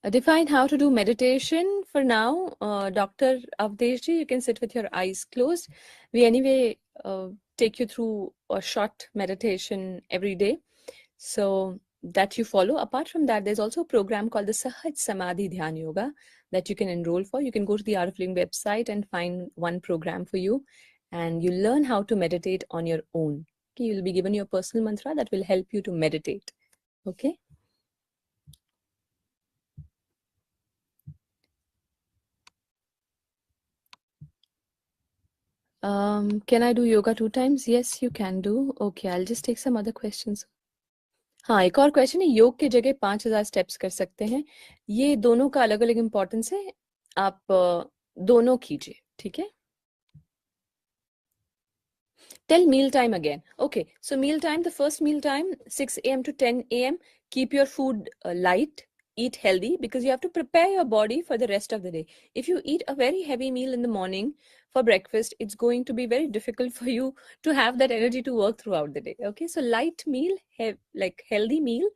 Define how to do meditation for now. Dr. Avdeshji, you can sit with your eyes closed. We anyway take you through a short meditation every day, so that you follow. Apart from that, there's also a program called the Sahaj Samadhi Dhyan Yoga that you can enroll for. You can go to the Art of Living website and find one program for you, and you learn how to meditate on your own. Okay, you'll be given your personal mantra that will help you to meditate. Okay. Can I do yoga 2 times? Yes, you can do. Okay, I'll just take some other questions. हाँ, एक और question है, योग की जगह 5,000 steps कर सकते हैं? ये दोनों का अलग अलग इम्पोर्टेंस है, आप दोनों कीजिए, ठीक है? Tell meal time again. Okay, so meal time, the first meal time, 6 a.m. to 10 a.m. Keep your food light, eat healthy, because you have to prepare your body for the rest of the day. If you eat a very heavy meal in the morning for breakfast, it's going to be very difficult for you to have that energy to work throughout the day. Okay, so light meal, like healthy meal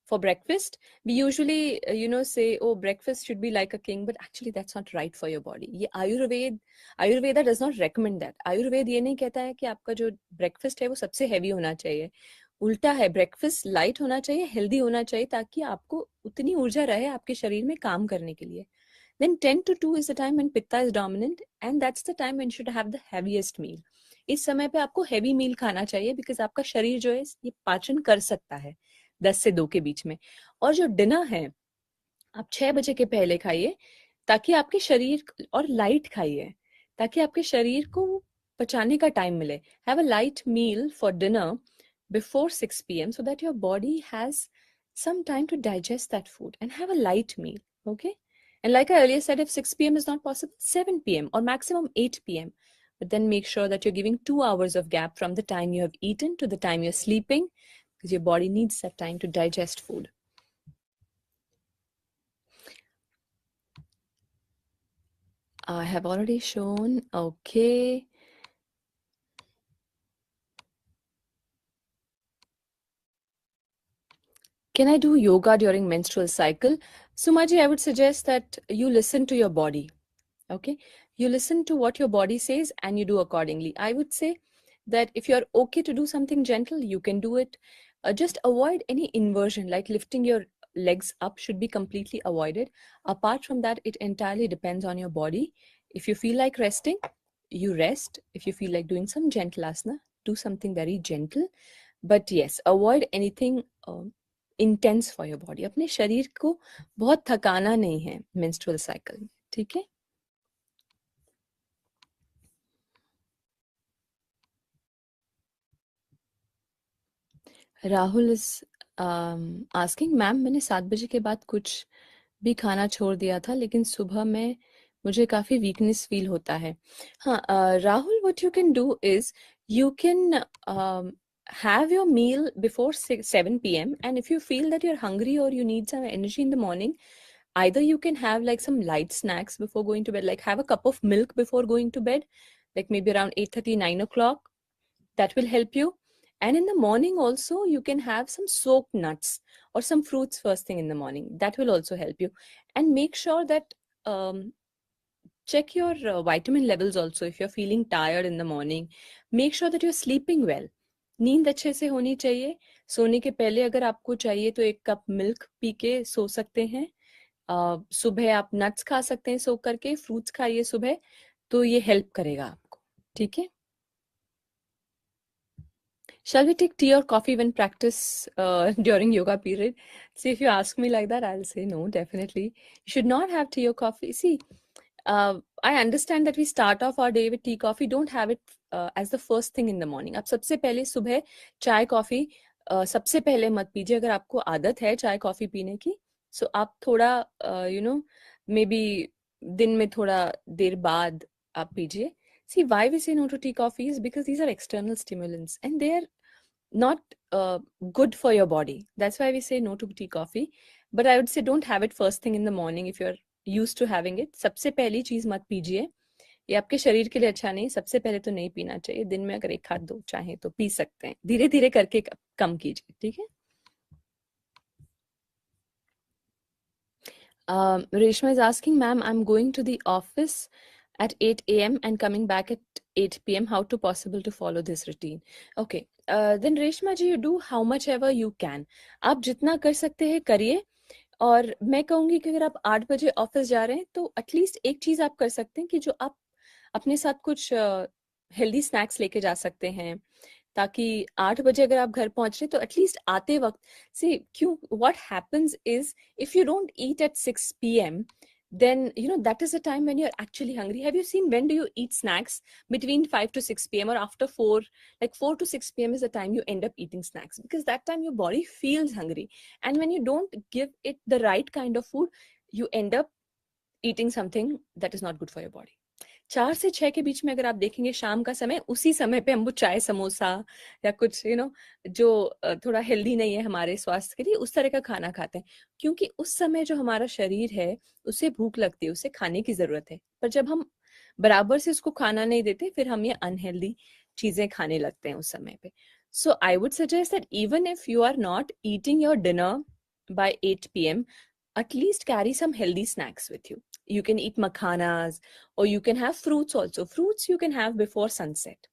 for breakfast. We usually say, oh, breakfast should be like a king, but actually that's not right for your body. ये Ayurveda does not recommend that. Ayurveda ये नहीं कहता है कि आपका जो breakfast है वो सबसे heavy होना चाहिए, उल्टा है, breakfast light होना चाहिए, healthy होना चाहिए, ताकि आपको उतनी ऊर्जा रहे आपके शरीर में काम करने के लिए. Then 10 to 2 is the time when pitta is dominant, and that's the time when you should have the heaviest meal. इस समय पे आपको heavy meal खाना चाहिए, because आपका शरीर जो है ये पाचन कर सकता है 10 से 2 के बीच में. और जो डिनर है आप 6 बजे के पहले खाइए, ताकि आपके शरीर, और लाइट खाइए ताकि आपके शरीर को पचाने का टाइम मिले. Have a light meal for dinner before 6 p.m. so that your body has some time to digest that food, and have a light meal. Okay, and like I earlier said, if 6 p.m. is not possible, 7 p.m. or maximum 8 p.m., but then make sure that you're giving 2 hours of gap from the time you have eaten to the time you're sleeping, because your body needs that time to digest food. I have already shown. Okay. Can I do yoga during menstrual cycle? Sumaji, I would suggest that you listen to your body. Okay. You listen to what your body says and you do accordingly. I would say that if you're okay to do something gentle, you can do it. Just avoid any inversion, like lifting your legs up should be completely avoided. Apart from that, it entirely depends on your body. If you feel like resting, you rest. If you feel like doing some gentle asana, do something very gentle. But yes, avoid anything intense for your body. अपने शरीर को बहुत थकाना नहीं है menstrual cycle में, ठीक है? Rahul is asking, ma'am मैंने 7 बजे के बाद कुछ भी खाना छोड़ दिया था, लेकिन सुबह में मुझे काफ़ी वीकनेस फील होता है. हाँ, Rahul, what you can do is you can have your meal before 7 p.m. and if you feel that you're hungry or you need some energy in the morning, either you can have like some light snacks before going to bed, like have a cup of milk before going to bed, like maybe around 8:30, 9 o'clock. That will help you. And in the morning also, you can have some soaked nuts or some fruits first thing in the morning. That will also help you. And make sure that check your vitamin levels also. If you're feeling tired in the morning, make sure that you're sleeping well. नींद अच्छे से होनी चाहिए. सोने के पहले अगर आपको चाहिए तो 1 कप मिल्क पी के सो सकते हैं. सुबह आप नट्स खा सकते हैं सोक करके, फ्रूट्स खाइए सुबह, तो ये हेल्प करेगा आपको. ठीक है? Shall we take tea or coffee when practice during yoga period? See, if you ask me like that, I'll say no, definitely. You should not have tea or coffee. See, I understand that we start off our day with tea, coffee. Don't have it as the first thing in the morning. आप सबसे पहले सुबह चाय coffee सबसे पहले मत पीजिए अगर आपको आदत है चाय कॉफी पीने की. सो आप थोड़ा मे बी दिन में थोड़ा देर बाद आप पीजिए. See, why we say no to tea coffee is because these are external stimulants and they are not good for your body. That's why we say no to tea coffee. But I would say don't have it first thing in the morning if you're used to having it. सबसे पहली चीज मत पीजिए. ये आपके शरीर के लिए अच्छा नहीं. सबसे पहले तो नहीं पीना चाहिए. दिन में अगर एक हाथ दो चाहे तो पी सकते हैं. धीरे धीरे करके कम कीजिए. ठीक है. Reshma is asking, ma'am, I'm going to the office at 8 a.m. and coming back at 8 p.m. How to possible to follow this routine? Okay, then Reshma ji, you do how much ever you can. आप जितना कर सकते हैं करिए. और मैं कहूंगी कि अगर आप 8 बजे ऑफिस जा रहे हैं तो एटलीस्ट एक चीज आप कर सकते हैं कि जो आप अपने साथ कुछ हेल्दी स्नैक्स लेके जा सकते हैं. ताकि 8 बजे अगर आप घर पहुंच रहे तो एटलीस्ट आते वक्त से क्यों what happens is if you don't eat at 6 p.m. then that is the time when you're actually hungry. Have you seen when do you eat snacks between 5 to 6 p.m. or after 4, like 4 to 6 p.m. is the time you end up eating snacks because that time your body feels hungry, and when you don't give it the right kind of food you end up eating something that is not good for your body. 4 से 6 के बीच में अगर आप देखेंगे शाम का समय, उसी समय पे हम वो चाय समोसा या कुछ जो थोड़ा हेल्दी नहीं है हमारे स्वास्थ्य के लिए उस तरह का खाना खाते हैं. क्योंकि उस समय जो हमारा शरीर है उसे भूख लगती है, उसे खाने की जरूरत है. पर जब हम बराबर से उसको खाना नहीं देते फिर हम ये अनहेल्दी चीजें खाने लगते हैं उस समय पे. So I would suggest that even if you are not eating your dinner by 8 p.m. at least carry some healthy snacks with you. You can eat makhanas or you can have fruits also. Fruits you can have before sunset.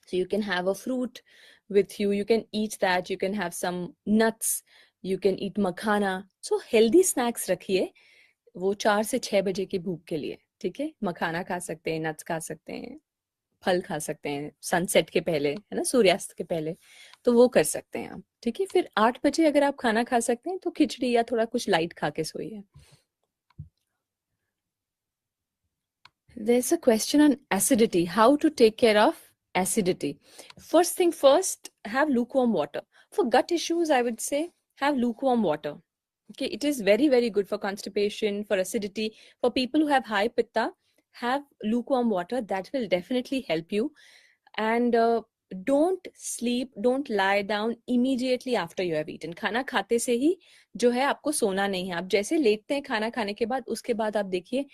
So you can have a fruit with you. You can eat that. You can have some nuts. You can eat makhana. So healthy snacks रखिए वो 4 से 6 बजे की भूख के लिए. ठीक है. मखाना खा सकते हैं, नट्स खा सकते हैं, फल खा सकते हैं सनसेट के पहले, है ना, सूर्यास्त के पहले. तो वो कर सकते हैं आप. ठीक है. फिर 8 बजे अगर आप खाना खा सकते हैं तो खिचड़ी या थोड़ा कुछ लाइट खा के सोइए. There's a question on acidity. How to take care of acidity? First thing first, have lukewarm water. For gut issues, I would say have lukewarm water. Okay, it is very, very good for constipation, for acidity. For people who have high pitta, have lukewarm water. That will definitely help you. And don't lie down immediately after you have eaten. खाना खाते से ही जो है आपको सोना नहीं है. आप जैसे लेटते हैं खाना खाने के बाद उसके बाद आप देखिए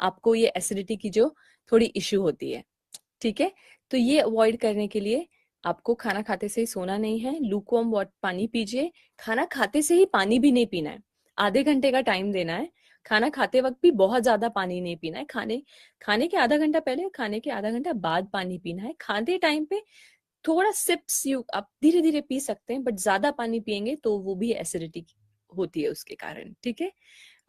आपको ये एसिडिटी की जो थोड़ी इश्यू होती है. ठीक है. तो ये अवॉइड करने के लिए आपको खाना खाते से ही सोना नहीं है. लूकवार्म पानी पीजिए. खाना खाते से ही पानी भी नहीं पीना है. आधे घंटे का टाइम देना है. खाना खाते वक्त भी बहुत ज्यादा पानी नहीं पीना है. खाने के आधा घंटा पहले, खाने के आधा घंटा बाद पानी पीना है. खाते टाइम पे थोड़ा सिप्स आप धीरे धीरे पी सकते हैं, बट ज्यादा पानी पियेंगे तो वो भी एसिडिटी होती है उसके कारण. ठीक है.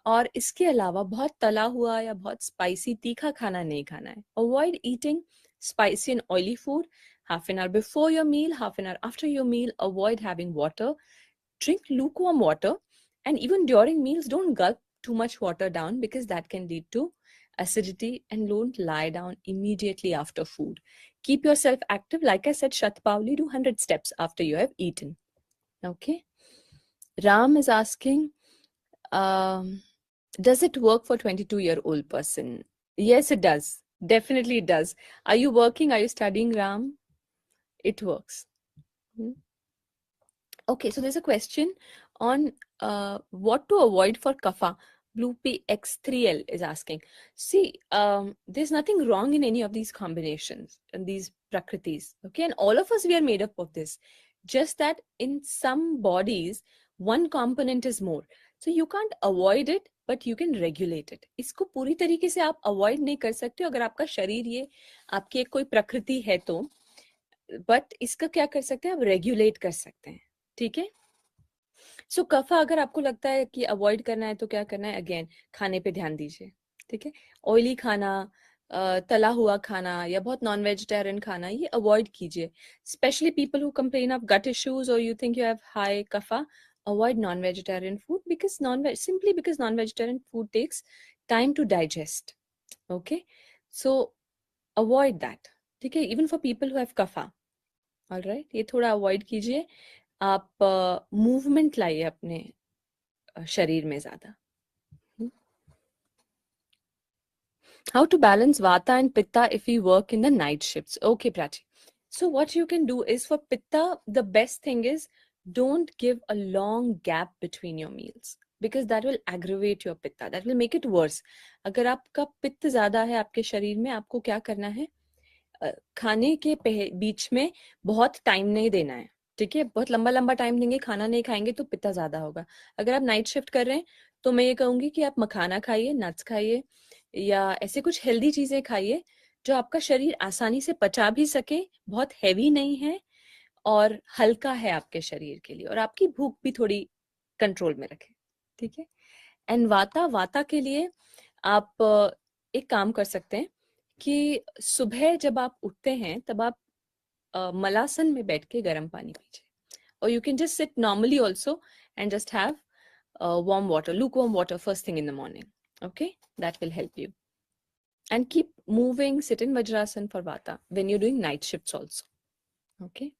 और इसके अलावा बहुत तला हुआ या बहुत स्पाइसी तीखा खाना नहीं खाना है. Avoid eating spicy and oily food. Half an hour before your meal, half an hour after your meal, avoid having water. Drink lukewarm water. And even during meals, don't gulp too much water down because that can lead to acidity. And don't lie down immediately after food. Keep yourself active. Like I said, Shatpavli, do 100 steps after you have eaten. Okay. Ram is asking, does it work for 22-year-old person? Yes, it does. Definitely it does. Are you working? Are you studying, Ram? It works. Okay, so there's a question on what to avoid for kapha. Blue PX3L is asking. See, there's nothing wrong in any of these combinations and these prakritis. Okay, and all of us, we are made up of this. Just that in some bodies, one component is more. So you can't avoid it, but you can regulate it. इसको पूरी तरीके से आप avoid नहीं कर सकते अगर आपका शरीर ये आपकी एक कोई प्रकृति है तो, but इसका क्या कर सकते हैं आप regulate कर सकते हैं. ठीक है. सो कफा अगर आपको लगता है कि अवॉइड करना है तो क्या करना है, अगेन खाने पे ध्यान दीजिए. ठीक है. ऑयली खाना, तला हुआ खाना या बहुत नॉन वेजिटेरियन खाना ये अवॉइड कीजिए. Specially people who complain of gut issues or you think you have high kapha, avoid non-vegetarian food because simply because non-vegetarian food takes time to digest. Okay, so avoid that. ठीक है. Even for people who have kapha, all right, ये थोड़ा avoid कीजिए. आप movement लाइए अपने शरीर में ज्यादा. How to balance Vata and Pitta if we work in the night shifts? Okay, Prachi. So what you can do is for Pitta, the best thing is don't give a long gap between your meals because that will aggravate your Pitta. That will make it worse. अगर आपका पित्त ज्यादा है आपके शरीर में, आपको क्या करना है? खाने के बीच में बहुत टाइम नहीं देना है. ठीक है, बहुत लंबा लंबा टाइम देंगे, खाना नहीं खाएंगे तो पित्ता ज्यादा होगा. अगर आप नाइट शिफ्ट कर रहे हैं तो मैं ये कहूंगी कि आप मखाना खाइए, नट्स खाइए, या ऐसे कुछ हेल्दी चीजें खाइए जो आपका शरीर आसानी से पचा भी सके, बहुत हैवी नहीं है और हल्का है आपके शरीर के लिए, और आपकी भूख भी थोड़ी कंट्रोल में रखे. ठीक है. एंड वाता वाता के लिए आप एक काम कर सकते हैं कि सुबह जब आप उठते हैं तब आप मलासन में बैठ के गर्म पानी पीजिए, or you can just sit normally also and just have warm water, lukewarm water first thing in the morning. Okay, that will help you. And keep moving, sit in Vajrasan for Vata when you're doing night shifts also. Okay.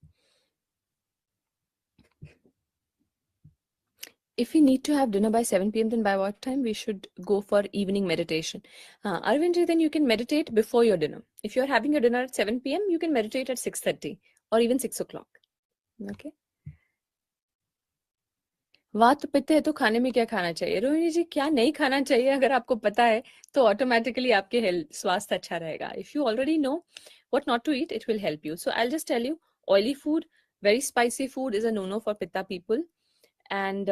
If we need to have dinner by 7 p.m., then by what time we should go for evening meditation? Arvind, then you can meditate before your dinner. If you're having your dinner at 7 p.m., you can meditate at 6:30 or even 6 o'clock. Okay. वात पित्त है तो खाने में क्या खाना चाहिए? रोहिणी जी, क्या नहीं खाना चाहिए अगर आपको पता है तो ऑटोमेटिकली आपके हेल्थ स्वास्थ्य अच्छा रहेगा. If you already know what not to eat, it will help you. So I'll just tell you, oily food, very spicy food is a no-no for pitta people. And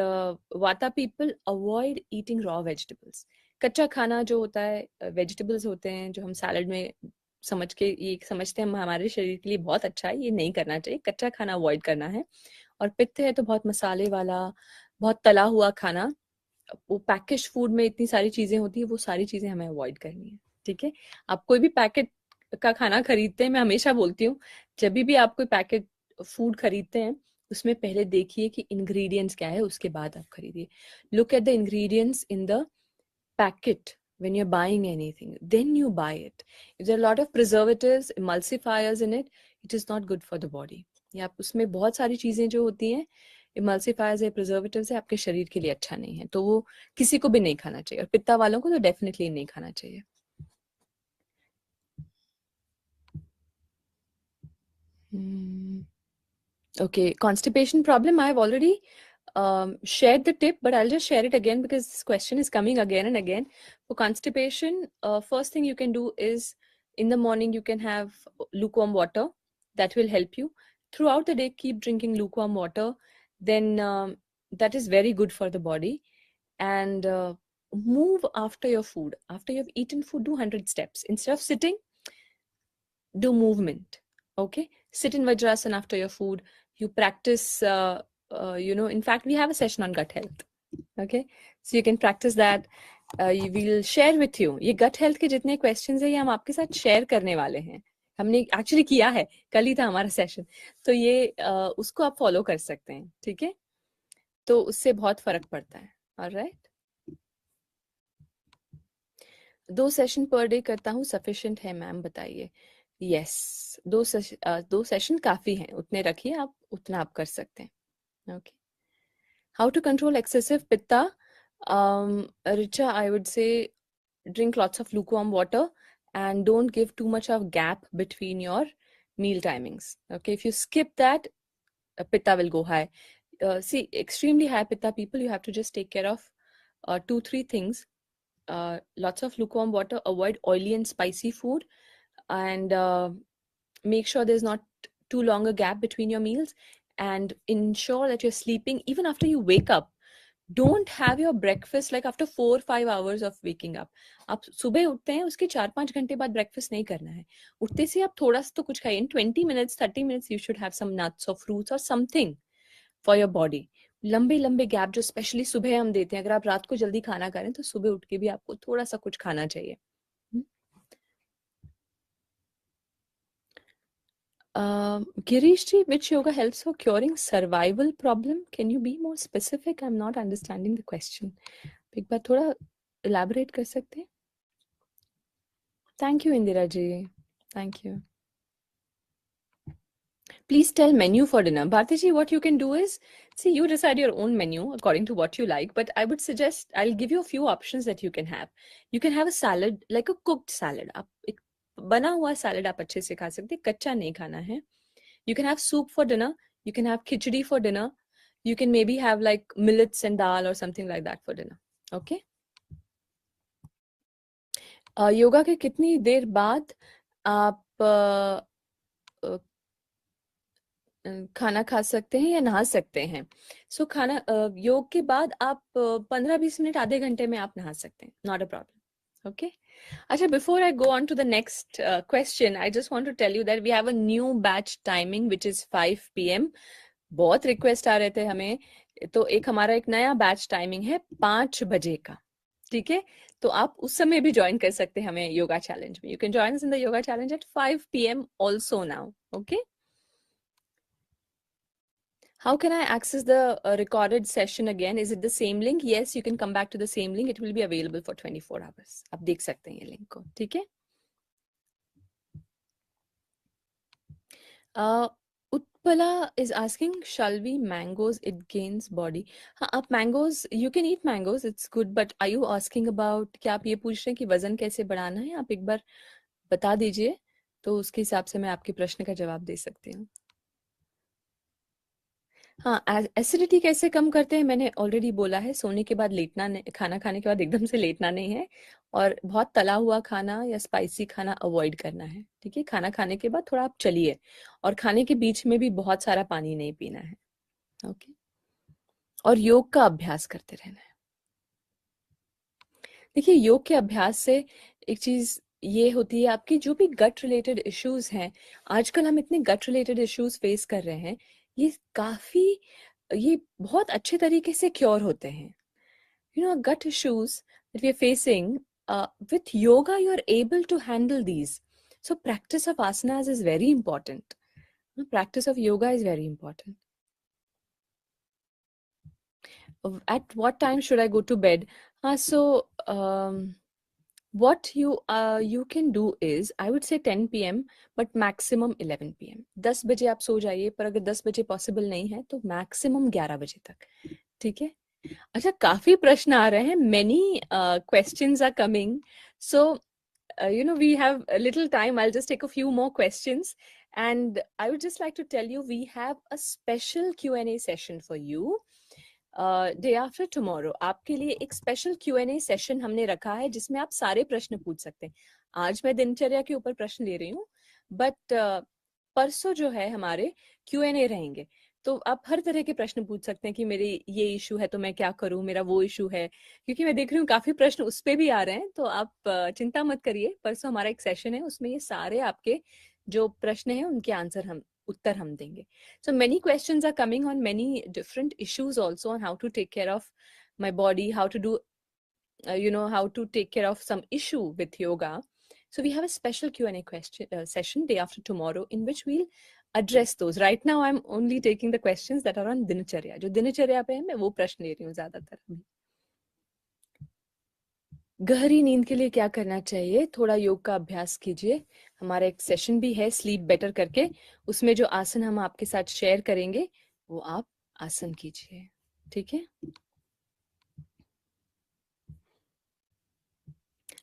vata people, avoid eating raw vegetables. कच्चा खाना जो होता है, vegetables होते हैं जो हम salad में समझ के ये समझते हैं हमारे शरीर के लिए बहुत अच्छा है, ये नहीं करना चाहिए. कच्चा खाना अवॉइड करना है. और पित्त है तो बहुत मसाले वाला, बहुत तला हुआ खाना, वो पैकेज फूड में इतनी सारी चीजें होती है, वो सारी चीजें हमें अवॉइड करनी है. ठीक है. आप कोई भी पैकेट का खाना खरीदते हैं, मैं हमेशा बोलती हूँ जब भी आप कोई पैकेट फूड खरीदते हैं उसमें पहले देखिए कि इंग्रेडिएंट्स क्या है, उसके बाद आप खरीदिए. Look at the ingredients in the packet when you're buying anything, then you buy it. If there are a lot of preservatives, emulsifiers in it, it is not good for the body. या उसमें बहुत सारी चीजें जो होती हैं, emulsifiers है, preservatives है, आपके शरीर के लिए अच्छा नहीं है, तो वो किसी को भी नहीं खाना चाहिए, और पित्ता वालों को तो डेफिनेटली नहीं खाना चाहिए. Okay, constipation problem, I have already shared the tip, but I'll just share it again because this question is coming again and again. For constipation, first thing you can do is in the morning you can have lukewarm water. That will help you. Throughout the day, keep drinking lukewarm water. Then that is very good for the body. And move after your food. After you've eaten food, do 100 steps. Instead of sitting, do movement. Okay, sit in Vajrasan after your food. You practice, in fact, we have a session on gut health. Okay, so you can practice that. We will share with you. ये gut health के जितने questions है ये हम आपके साथ share करने वाले हैं. हमने actually किया है, कल ही था हमारा session. तो ये उसको आप follow कर सकते हैं. ठीक है, तो उससे बहुत फर्क पड़ता है. Alright. 2 सेशन पर डे करता हूँ, सफिशिएंट है मैम, बताइए. यस, 2 सेशन काफी हैं, उतने रखिए आप, उतना आप कर सकते हैं. Okay. How to control excessive pitta? Richa, I would say drink lots of lukewarm water and don't give too much of gap between your meal timings. Okay, if you skip that, pitta will go high. See, extremely high pitta people, you have to just take care of 2-3 things. Lots of lukewarm water, avoid oily and spicy food, and make sure there's not too long a gap between your meals, and ensure that you're sleeping even after you wake up. Don't have your breakfast like after 4-5 hours of waking up. आप सुबह उठते हैं, उसके 4-5 घंटे बाद breakfast नहीं करना है. उठते से आप थोड़ा सा तो कुछ खाइए. In 20 minutes, 30 minutes, you should have some nuts or fruits or something for your body. लंबे लंबे गैप जो स्पेशली सुबह हम देते हैं, अगर आप रात को जल्दी खाना खा रहे हैं तो सुबह उठ के भी आपको थोड़ा सा कुछ खाना चाहिए. Girish ji, which yoga helps for curing survival problem? Can you be more specific? I'm not understanding the question. एक बार थोड़ा elaborate कर सकते हैं? Thank you, Indira ji. Thank you. Please tell menu for dinner. Bharti ji, what you can do is, see, you decide your own menu according to what you like, but I would suggest, I'll give you a few options that you can have. You can have a salad, like a cooked salad. आप एक बना हुआ salad आप अच्छे से खा सकते हैं, कच्चा नहीं खाना है. You can have soup for dinner. You can have khichdi for dinner. You can maybe have like millets and dal or something like that for dinner. Okay? Yoga के कितनी देर बाद आप खाना खा सकते हैं या नहा सकते हैं? सो खाना योग के बाद आप 15-20 मिनट आधे घंटे में आप नहा सकते हैं. Not a problem. ओके. अच्छा, before I go on to the next question, I just want to tell you that we have a new batch timing which is 5 PM. बहुत रिक्वेस्ट आ रहे थे हमें, तो एक हमारा एक नया बैच टाइमिंग है 5 बजे का. ठीक है, तो आप उस समय भी ज्वाइन कर सकते हैं हमें योगा चैलेंज में. You can join us in the yoga challenge eight 5 PM also now. Okay. How can I access the recorded session again? Is it the same link? Yes, you can come back to the same link. It will be available for 24 hours. आप देख सकते हैं ये link को. ठीक है. Utpala is asking, shall we mangoes? It gains body. हाँ, आप mangoes, you can eat mangoes. It's good. But are you asking about, क्या आप ये पूछ रहे हैं कि वजन कैसे बढ़ाना है? आप एक बार बता दीजिए, तो उसके हिसाब से मैं आपके प्रश्न का जवाब दे सकती हूँ. हाँ, एसिडिटी कैसे कम करते हैं मैंने ऑलरेडी बोला है. सोने के बाद लेटना नहीं, खाना खाने के बाद एकदम से लेटना नहीं है, और बहुत तला हुआ खाना या स्पाइसी खाना अवॉइड करना है. ठीक है, खाना खाने के बाद थोड़ा आप चलिए, और खाने के बीच में भी बहुत सारा पानी नहीं पीना है. ओके. और योग का अभ्यास करते रहना है. देखिए, योग के अभ्यास से एक चीज ये होती है, आपकी जो भी गट रिलेटेड इश्यूज हैं, आजकल हम इतने गट रिलेटेड इश्यूज फेस कर रहे हैं, ये बहुत अच्छे तरीके से क्योर होते हैं. gut issues that we are facing, with yoga you are able to handle these. So practice of asanas is very important. Practice of yoga is very important. At what time should I go to bed? What you can do is, I would say 10 PM, but maximum 11 PM. 10 बजे आप सो जाइए, पर अगर 10 बजे possible नहीं है तो maximum 11 बजे तक. ठीक है. अच्छा, काफी प्रश्न आ रहे हैं. Many questions are coming. So, we have a little time. I'll just take a few more questions. And I would just like to tell you, we have a special Q&A session for you. Day after tomorrow आपके लिए एक special Q&A session हमने रखा है, जिसमें आप सारे प्रश्न पूछ सकते हैं. आज मैं दिनचर्या के ऊपर प्रश्न ले रही हूँ, बट परसों जो है हमारे Q&A रहेंगे, तो आप हर तरह के प्रश्न पूछ सकते हैं कि मेरे ये इशू है तो मैं क्या करूं, मेरा वो इशू है, क्योंकि मैं देख रही हूँ काफी प्रश्न उस पे भी आ रहे हैं. तो आप चिंता मत करिए, परसों हमारा एक सेशन है, उसमें ये सारे आपके जो प्रश्न हैं उनके उत्तर हम देंगे. So many questions are coming on many different issues also, on how to take care of my body, how to do, how to take care of some issue with yoga. So we have a special Q&A session day after tomorrow, in which we'll address those. Right now I'm only taking the questions that are on दिनचर्या. जो दिनचर्या पे है मैं वो प्रश्न ले रही हूँ ज्यादातर. गहरी नींद के लिए क्या करना चाहिए? थोड़ा योग का अभ्यास कीजिए. हमारा एक सेशन भी है स्लीप बेटर करके, उसमें जो आसन हम आपके साथ शेयर करेंगे वो आप आसन कीजिए. ठीक है.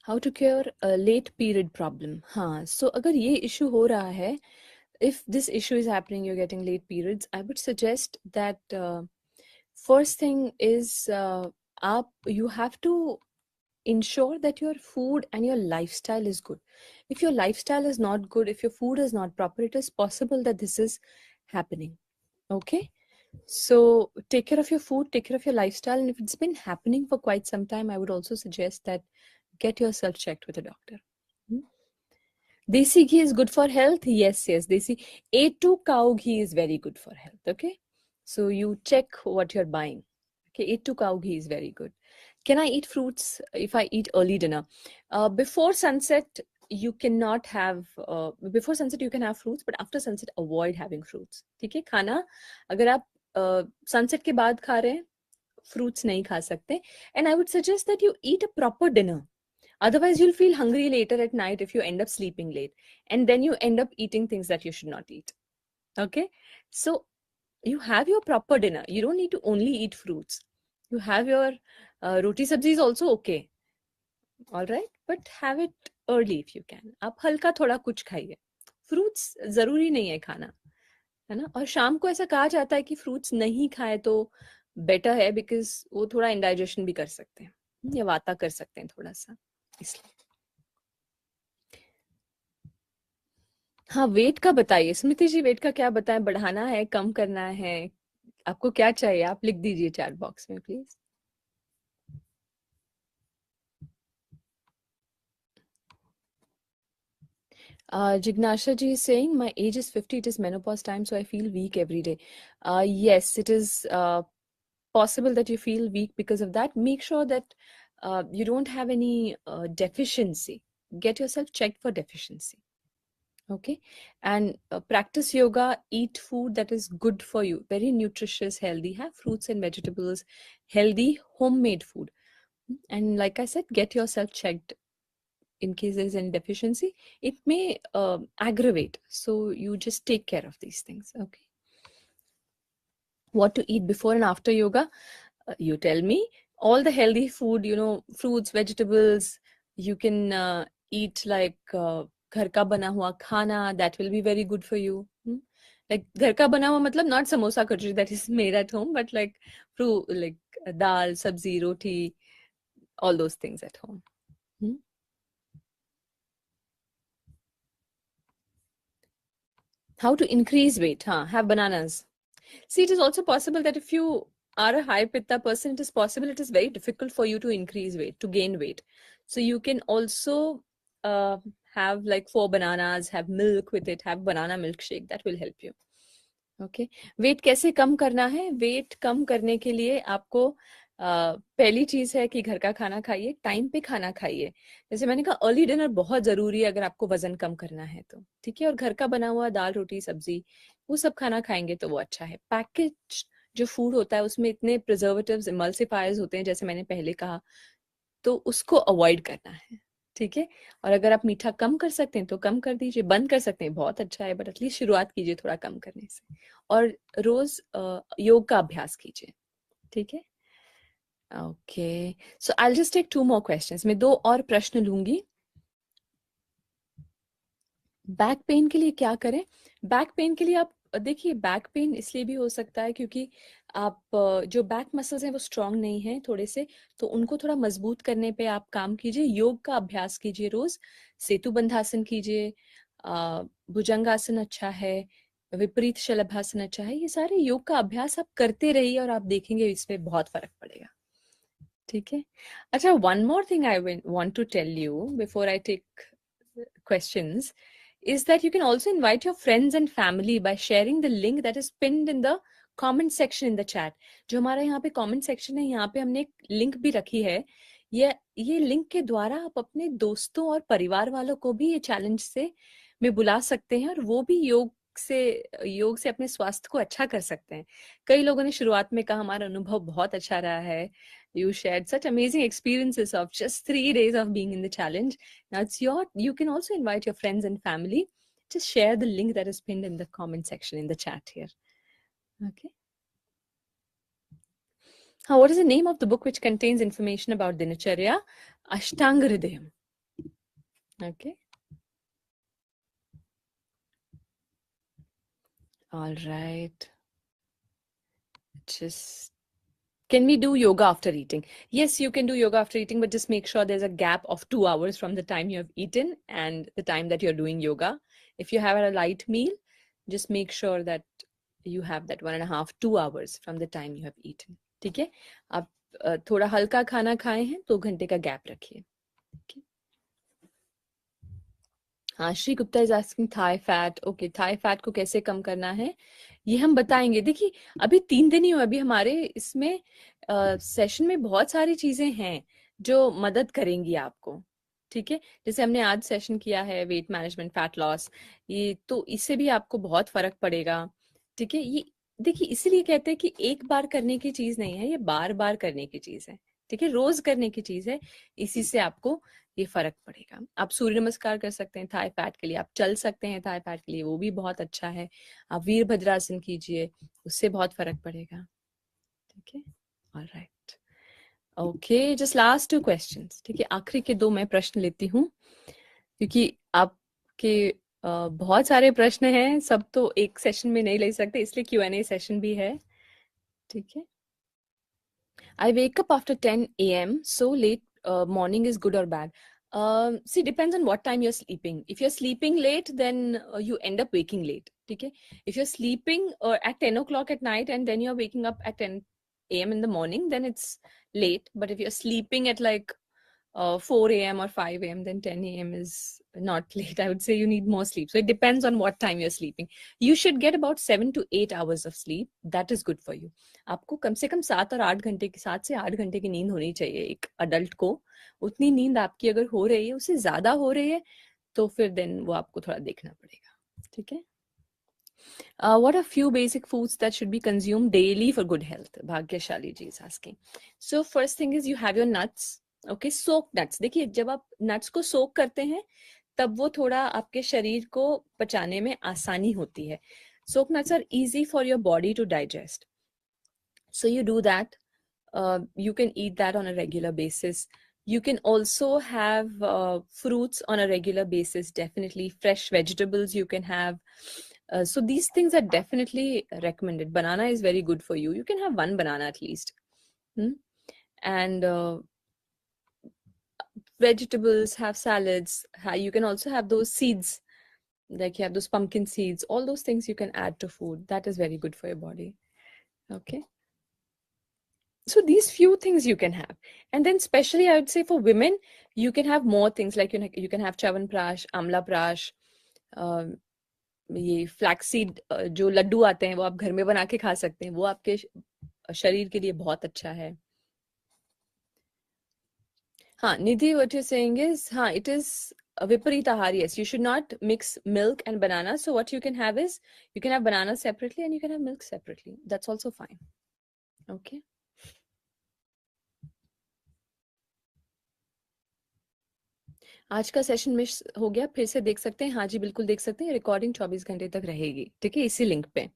How to cure late period problem. हाँ, सो अगर ये इशू हो रहा है, if this issue is happening, you're getting late periods, I would suggest that first thing is, you have to ensure that your food and your lifestyle is good. If your lifestyle is not good, if your food is not proper, it is possible that this is happening. Okay, so take care of your food, take care of your lifestyle, and if it's been happening for quite some time, I would also suggest that get yourself checked with a doctor. Desi ghee is good for health. Yes, desi A2 cow ghee is very good for health. Okay, so you check what you're buying. Okay, A2 cow ghee is very good. Can I eat fruits if I eat early dinner? Before sunset, you cannot have, before sunset you can have fruits, but after sunset avoid having fruits. ठीक है, खाना अगर आप sunset के बाद खा रहे हैं, fruits नहीं खा सकते. And I would suggest that you eat a proper dinner. Otherwise, you'll feel hungry later at night if you end up sleeping late, and then you end up eating things that you should not eat. Okay, so you have your proper dinner. You don't need to only eat fruits. You have your roti sabzi is also okay. All right, but have it early if you can. आप हल्का थोड़ा कुछ खाइए. Fruits जरूरी नहीं है खाना, है ना. और शाम को ऐसा कहा जाता है कि फ्रूट्स नहीं खाए तो बेटर है, बिकॉज वो थोड़ा इंडाइजेशन भी कर सकते हैं या वाता कर सकते हैं थोड़ा सा, इसलिए. हाँ, वेट का बताइए स्मृति जी. वेट का क्या बताएं? बढ़ाना है, कम करना है? आपको क्या चाहिए? आप लिख दीजिए चैट बॉक्स में please. Jignasha ji is saying, my age is 50, it is menopause time, so I feel weak every day. Yes, it is possible that you feel weak because of that. Make sure that you don't have any deficiency. Get yourself checked for deficiency. Okay, and practice yoga, eat food that is good for you, very nutritious, healthy, have fruits and vegetables, healthy, homemade food. And like I said, get yourself checked in case there is any deficiency. It may aggravate, so you just take care of these things. Okay, what to eat before and after yoga? You tell me. All the healthy food, you know, fruits, vegetables, you can eat like घर का बना हुआ खाना, that will be very good for you. Like घर का बना हुआ मतलब not samosa kachori that is made at home, but like fruit, like dal, sabzi, roti, all those things at home. How to increase weight? Have bananas. See, it is also possible that if you are a high pitta person, it is possible it is very difficult for you to increase weight, to gain weight. So you can also have like 4 bananas, have milk with it, have banana milkshake. That will help you. Okay. Weight कैसे कम करना है? Wait कम करने के लिए आपको पहली चीज है कि घर का खाना खाइए, टाइम पे खाना खाइए. जैसे मैंने कहा, अर्ली डिनर बहुत जरूरी है अगर आपको वजन कम करना है तो. ठीक है. और घर का बना हुआ दाल रोटी सब्जी वो सब खाना खाएंगे तो वो अच्छा है. पैकेज जो फूड होता है उसमें इतने प्रिजर्वेटिव्स, इमल्सिफायर्स होते हैं, जैसे मैंने पहले कहा, तो उसको अवॉइड करना है. ठीक है. और अगर आप मीठा कम कर सकते हैं तो कम कर दीजिए, बंद कर सकते हैं बहुत अच्छा है, बट एटलीस्ट शुरुआत कीजिए थोड़ा कम करने से. और रोज योग का अभ्यास कीजिए. ठीक है. Okay, so I will just take 2 more questions. मैं 2 और प्रश्न लूंगी. बैक पेन के लिए क्या करें? बैक पेन के लिए आप देखिए, बैक पेन इसलिए भी हो सकता है क्योंकि आप जो बैक मसल्स हैं वो स्ट्रांग नहीं है थोड़े से, तो उनको थोड़ा मजबूत करने पे आप काम कीजिए. योग का अभ्यास कीजिए रोज. सेतु बंधासन कीजिए, भुजंगासन अच्छा है, विपरीत शलभासन अच्छा है. ये सारे योग का अभ्यास आप करते रहिए और आप देखेंगे इसमें बहुत फर्क पड़ेगा. ठीक है. अच्छा, one more thing I want to tell you before I take questions is that you can also invite your friends and family by sharing the link that is pinned in the comment section in the chat. जो हमारा यहाँ पे comment section है, यहाँ पे हमने एक link भी रखी है. ये लिंक के द्वारा आप अपने दोस्तों और परिवार वालों को भी ये चैलेंज से में बुला सकते हैं और वो भी योग से अपने स्वास्थ्य को अच्छा कर सकते हैं. कई लोगों ने शुरुआत में कहा हमारा अनुभव बहुत अच्छा रहा है. You shared such amazing experiences of just 3 days of being in the challenge. Now you can also invite your friends and family. Just share the link that is pinned in the comment section in the chat here. Okay. What is the name of the book which contains information about Dinacharya? Ashtanga Hridayam. Okay. All right. Can we do yoga after eating? Yes, you can do yoga after eating, but just make sure there's a gap of 2 hours from the time you have eaten and the time that you're doing yoga. If you have a light meal, just make sure that you have that 1.5 to 2 hours from the time you have eaten. ठीक है. आप थोड़ा हल्का खाना खाए हैं 2 घंटे का गैप रखिए. हाँ, Shri Gupta is asking Thai fat. Okay, Thai fat को कैसे कम करना है ये हम बताएंगे. देखिए, अभी 3 दिन ही हुए. अभी हमारे इसमें सेशन में बहुत सारी चीजें हैं जो मदद करेंगी आपको. ठीक है. जैसे हमने आज सेशन किया है वेट मैनेजमेंट, फैट लॉस, ये तो इससे भी आपको बहुत फर्क पड़ेगा. ठीक है. ये देखिए, इसीलिए कहते हैं कि एक बार करने की चीज नहीं है, ये बार बार करने की चीज है. ठीक है, रोज करने की चीज है, इसी से आपको ये फर्क पड़ेगा। आप सूर्य नमस्कार कर सकते हैं थाई फैट के लिए, आप चल सकते हैं थाई फैट के लिए, वो भी बहुत अच्छा है। आप वीरभद्रासन कीजिए, उससे बहुत फर्क पड़ेगा। ठीक है, alright, okay, just last 2 questions. ठीक है, आखिरी के 2 मैं प्रश्न लेती हूँ, क्योंकि आपके बहुत सारे प्रश्न हैं, सब तो एक सेशन में नहीं ले सकते, इसलिए Q&A सेशन भी है। ठीक है, I wake up after 10 a.m. So late morning is good or bad? See, depends on what time you're sleeping. If you're sleeping late, then you end up waking late. Okay? If you're sleeping at 10 o'clock at night and then you're waking up at 10 a.m. in the morning, then it's late. But if you're sleeping at like 4 a.m. or 5 a.m., then 10 a.m. is not late. I would say you need more sleep. So it depends on what time you're sleeping. You should get about 7 to 8 hours of sleep. That is good for you. आपको कम से कम 7 और 8 घंटे की 7 से 8 घंटे की नींद होनी चाहिए एक अडल्ट को। उतनी नींद आपकी अगर हो रही है, उससे ज्यादा हो रही है, तो फिर देन वो आपको थोड़ा देखना पड़ेगा। ठीक है, what are few basic foods that should be consumed daily for good health? भाग्यशाली जी is asking. So first thing is you have your nuts. Okay, soaked nuts. देखिए, जब आप nuts को soak करते हैं, तब वो थोड़ा आपके शरीर को पचाने में आसानी होती है। Soaked nuts are easy for your body to digest. So you do that. You can eat that on a regular basis. You can also have fruits on a regular basis, definitely. Fresh vegetables you can have. So these things are definitely recommended. Banana is very good for you. You can have one banana at least. And vegetables, have salads. You can also have those seeds, like you have those pumpkin seeds. All those things you can add to food. That is very good for your body. Okay. So these few things you can have, and then especially I would say for women, you can have more things, like you can have chawanprash, amla prash, ये flaxseed जो लड्डू आते हैं वो आप घर में बना के खा सकते हैं, वो आपके शरीर के लिए बहुत अच्छा है। हाँ, निधि, what you're saying is, हाँ, it is a viparita ahar. Yes, you should not mix milk and banana. So what you can have is, you can have banana separately and you can have milk separately. That's also fine. Okay. आज का session miss हो गया, फिर से देख सकते हैं। हाँ जी, बिल्कुल देख सकते हैं, रिकॉर्डिंग 24 घंटे तक रहेगी। ठीक है, इसी लिंक पे।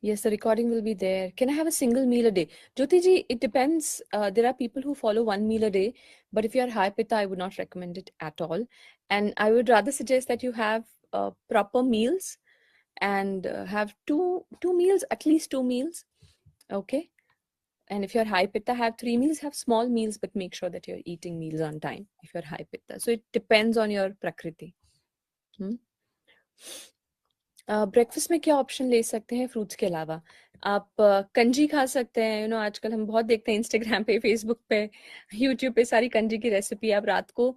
Yes, the recording will be there. Can I have a single meal a day? Jyoti ji, it depends. There are people who follow one meal a day, but if you are high pitta, I would not recommend it at all. And I would rather suggest that you have proper meals and have two meals, at least 2 meals. Okay. And if you're high pitta, have 3 meals, have small meals, but make sure that you're eating meals on time if you're high pitta. So it depends on your prakriti. Breakfast में क्या option ले सकते हैं fruits के अलावा? आप कंजी खा सकते हैं। आजकल हम बहुत देखते हैं इंस्टाग्राम पे, फेसबुक पे, यूट्यूब पे सारी कंजी की रेसिपी। आप रात को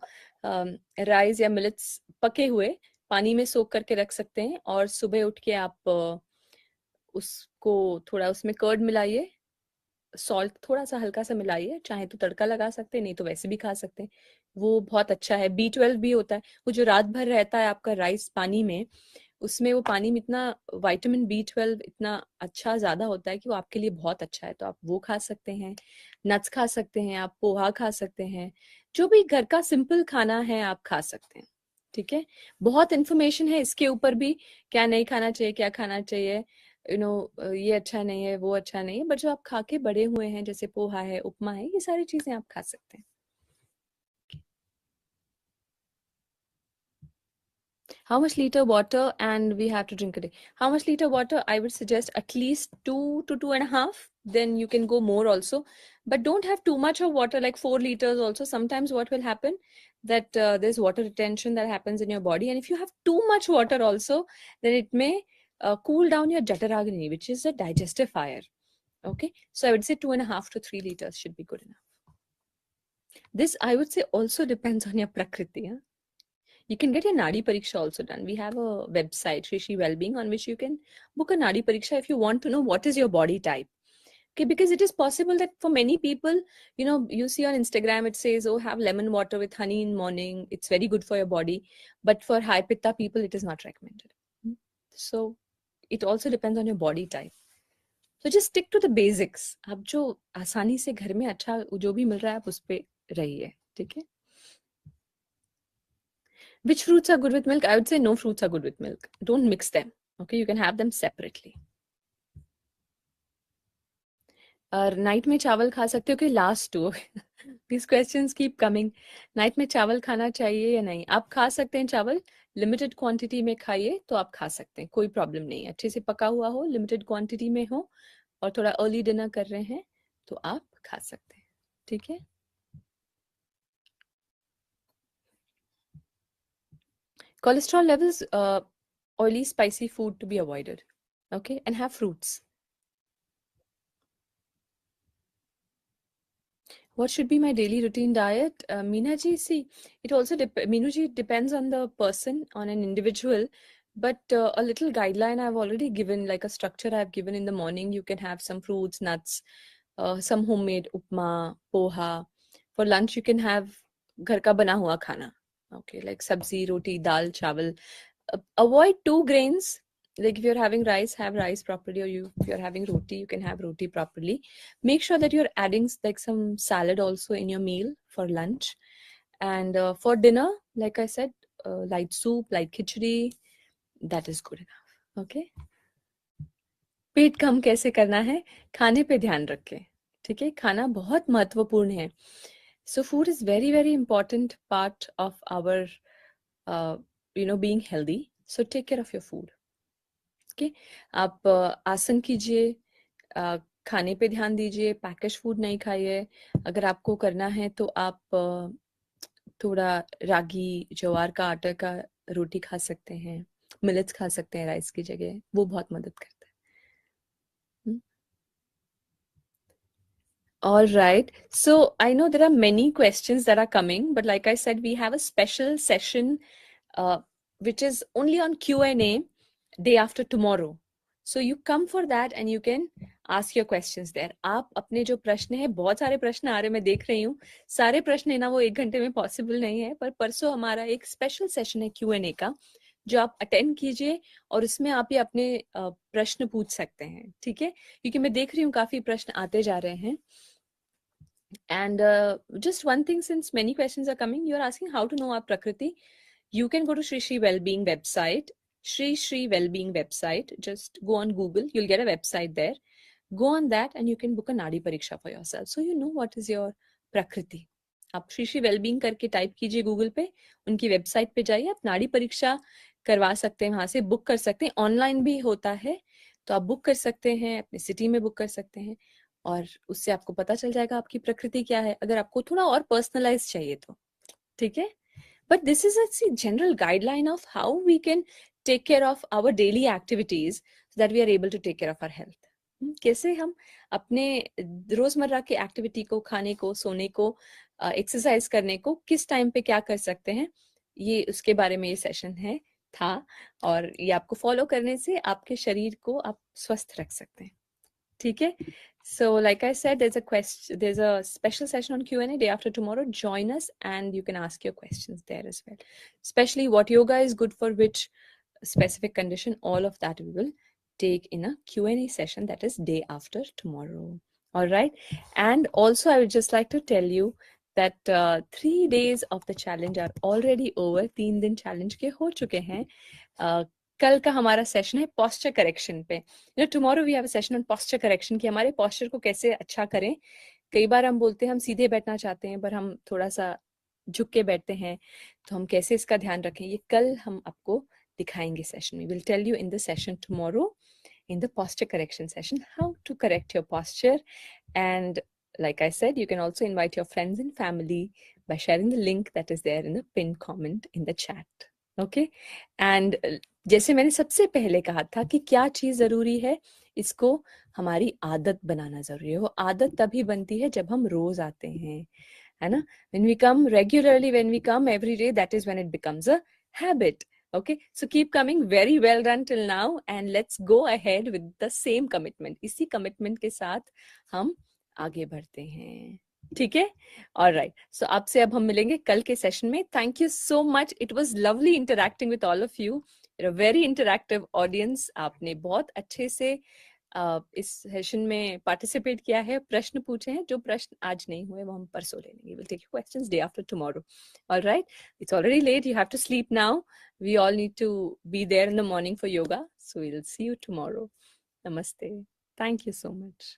राइस या मिलेट्स पके हुए पानी में सोक करके रख सकते हैं, और सुबह उठ के आप उसको थोड़ा उसमें कर्ड मिलाइए, सॉल्ट थोड़ा सा हल्का सा मिलाइए, चाहे तो तड़का लगा सकते हैं, नहीं तो वैसे भी खा सकते हैं। वो बहुत अच्छा है। B12 भी होता है, वो जो रात भर रहता है आपका राइस पानी में, उसमें वो पानी में इतना विटामिन B12 इतना अच्छा ज्यादा होता है कि वो आपके लिए बहुत अच्छा है। तो आप वो खा सकते हैं, नट्स खा सकते हैं, आप पोहा खा सकते हैं, जो भी घर का सिंपल खाना है आप खा सकते हैं। ठीक है, बहुत इंफॉर्मेशन है इसके ऊपर भी, क्या नहीं खाना चाहिए, क्या खाना चाहिए, ये अच्छा नहीं है, वो अच्छा नहीं है, बट जो आप खा के बड़े हुए हैं, जैसे पोहा है, उपमा है, ये सारी चीजें आप खा सकते हैं। How much liter water and we have to drink a day? How much liter water? I would suggest at least 2 to 2.5. Then you can go more also, but don't have too much of water, like 4 liters also. Sometimes what will happen, that there's water retention that happens in your body, and if you have too much water also, then it may cool down your Jataragni, which is a digestive fire. Okay, so I would say 2.5 to 3 liters should be good enough. This, I would say, also depends on your prakriti. Huh? You can get your Nadi Pariksha also done. We have a website, Shri Shri Wellbeing, on which you can book a Nadi Pariksha if you want to know what is your body type. Okay, because it is possible that for many people, you see on Instagram, it says, oh, have lemon water with honey in morning. It's very good for your body. But for high pitta people, it is not recommended. So it also depends on your body type. So just stick to the basics. आप जो आसानी से घर में अच्छा जो भी मिल रहा है आप उस पे रहिए, ठीक है? Which fruits are good with milk? I would say no fruits are good with milk. Don't mix them. Okay, you can have them separately. और नाइट में चावल खा सकते हो कि last two? These questions keep coming. Night में चावल खाना चाहिए या नहीं? आप खा सकते हैं चावल, लिमिटेड क्वांटिटी में खाइए तो आप खा सकते हैं, कोई प्रॉब्लम नहीं है। अच्छे से पका हुआ हो, लिमिटेड क्वांटिटी में हो और थोड़ा अर्ली डिनर कर रहे हैं तो आप खा सकते हैं, ठीक है? Cholesterol levels, oily, spicy food to be avoided. Okay, and have fruits. What should be my daily routine diet? Meena ji, see, it also Meenu ji, it depends on the person, on an individual, but a little guideline I've already given, like a structure I've given in the morning. You can have some fruits, nuts, some homemade upma, poha. For lunch, you can have घर का बना हुआ खाना. Okay, like sabzi, roti, dal, chawal. Avoid two grains. Like if you're having rice, have rice properly, or if you're having roti, you can have roti properly. Make sure that you're adding like some salad also in your meal for lunch. And for dinner, like I said, light soup, light khichdi, that is good enough. Okay. पेट कम कैसे करना है? खाने पे ध्यान रखें, ठीक है? खाना बहुत महत्वपूर्ण है. So food is very, very important part of our, being healthy. So take care of your food. Okay? आप आसन कीजिए, खाने पे ध्यान दीजिए, पैकेज फूड नहीं खाइए. अगर आपको करना है तो आप थोड़ा रागी, ज्वार का आटा का रोटी खा सकते हैं, मिलेट्स खा सकते हैं राइस की जगह, वो बहुत मदद करता है. All right. So I know there are many questions that are coming, but like I said, we have a special session, which is only on Q&A day after tomorrow. So you come for that and you can ask your questions there. आप अपने जो प्रश्न है, बहुत सारे प्रश्न आ रहे मैं देख रही हूँ, सारे प्रश्न है ना वो 1 घंटे में पॉसिबल नहीं है, पर परसों हमारा एक स्पेशल सेशन है Q&A का, जो आप अटेंड कीजिए और उसमें आप ये अपने प्रश्न पूछ सकते हैं, ठीक है? क्योंकि मैं देख रही हूँ काफी प्रश्न आते जा रहे हैं. And just one thing, since many questions are coming, you're asking how to know our Prakriti. You can go to Shri Shri Wellbeing website, Shri Shri Wellbeing website. Just go on Google, you'll get a website there. Go on that and you can book a Nadi Pariksha for yourself. So you know what is your Prakriti. आप Shri Shri wellbeing करके type कीजिए Google पे, उनकी website पे जाइए, आप नाड़ी परीक्षा करवा सकते हैं, वहां से बुक कर सकते हैं, ऑनलाइन भी होता है, तो आप बुक कर सकते हैं, अपने सिटी में बुक कर सकते हैं और उससे आपको पता चल जाएगा आपकी प्रकृति क्या है, अगर आपको थोड़ा और पर्सनलाइज चाहिए तो, ठीक है? But this is a general guideline of how we can take care of our daily activities so that we are able to take care of our health. कैसे हम अपने रोजमर्रा की एक्टिविटी को, खाने को, सोने को, एक्सरसाइज करने को किस टाइम पे क्या कर सकते हैं, ये उसके बारे में ये सेशन है था. और ये आपको फॉलो करने से आपके शरीर को आप स्वस्थ रख सकते हैं, ठीक है? So like I said, there's a special session on Q&A day after tomorrow. Join us and you can ask your questions there as well, especially what yoga is good for which specific condition. All of that we will take in a Q&A session that is day after tomorrow. All right. And also I would just like to tell you that 3 days of the challenge are already over. 3 दिन challenge के हो चुके हैं. कल का हमारा session है posture correction पे. Tomorrow we have a session on posture correction, कि हमारे पोस्चर को कैसे अच्छा करें. कई बार हम बोलते हैं हम सीधे बैठना चाहते हैं पर हम थोड़ा सा झुक के बैठते हैं, तो हम कैसे इसका ध्यान रखें, ये कल हम आपको दिखाएंगे सेशन में. Will tell you in the session tomorrow, in the posture correction session, how to correct your posture. And like I said, you can also invite your friends and family by sharing the link that is there in the pinned comment in the chat. Okay? And जैसे मैंने सबसे पहले कहा था कि क्या चीज जरूरी है, इसको हमारी आदत बनाना जरूरी है. वो आदत तभी बनती है जब हम रोज आते हैं, है ना? when we come regularly, when we come every day, that is when it becomes a habit. Okay, so keep coming. Very well done till now and let's go ahead with the same commitment. इसी commitment के साथ हम आगे बढ़ते हैं, ठीक है? All right, so आपसे अब हम मिलेंगे कल के सेशन में. Thank you so much. It was lovely interacting with all of you. You're a very interactive audience. आपने बहुत अच्छे से इस सेशन में पार्टिसिपेट किया है, प्रश्न पूछे हैं। जो प्रश्न आज नहीं हुए वो हम परसों ले लेंगे. We'll take your questions day after tomorrow. All right. It's already late. You have to sleep now. We all need to be there in the morning for yoga. So we'll see you tomorrow. Namaste. Thank you so much.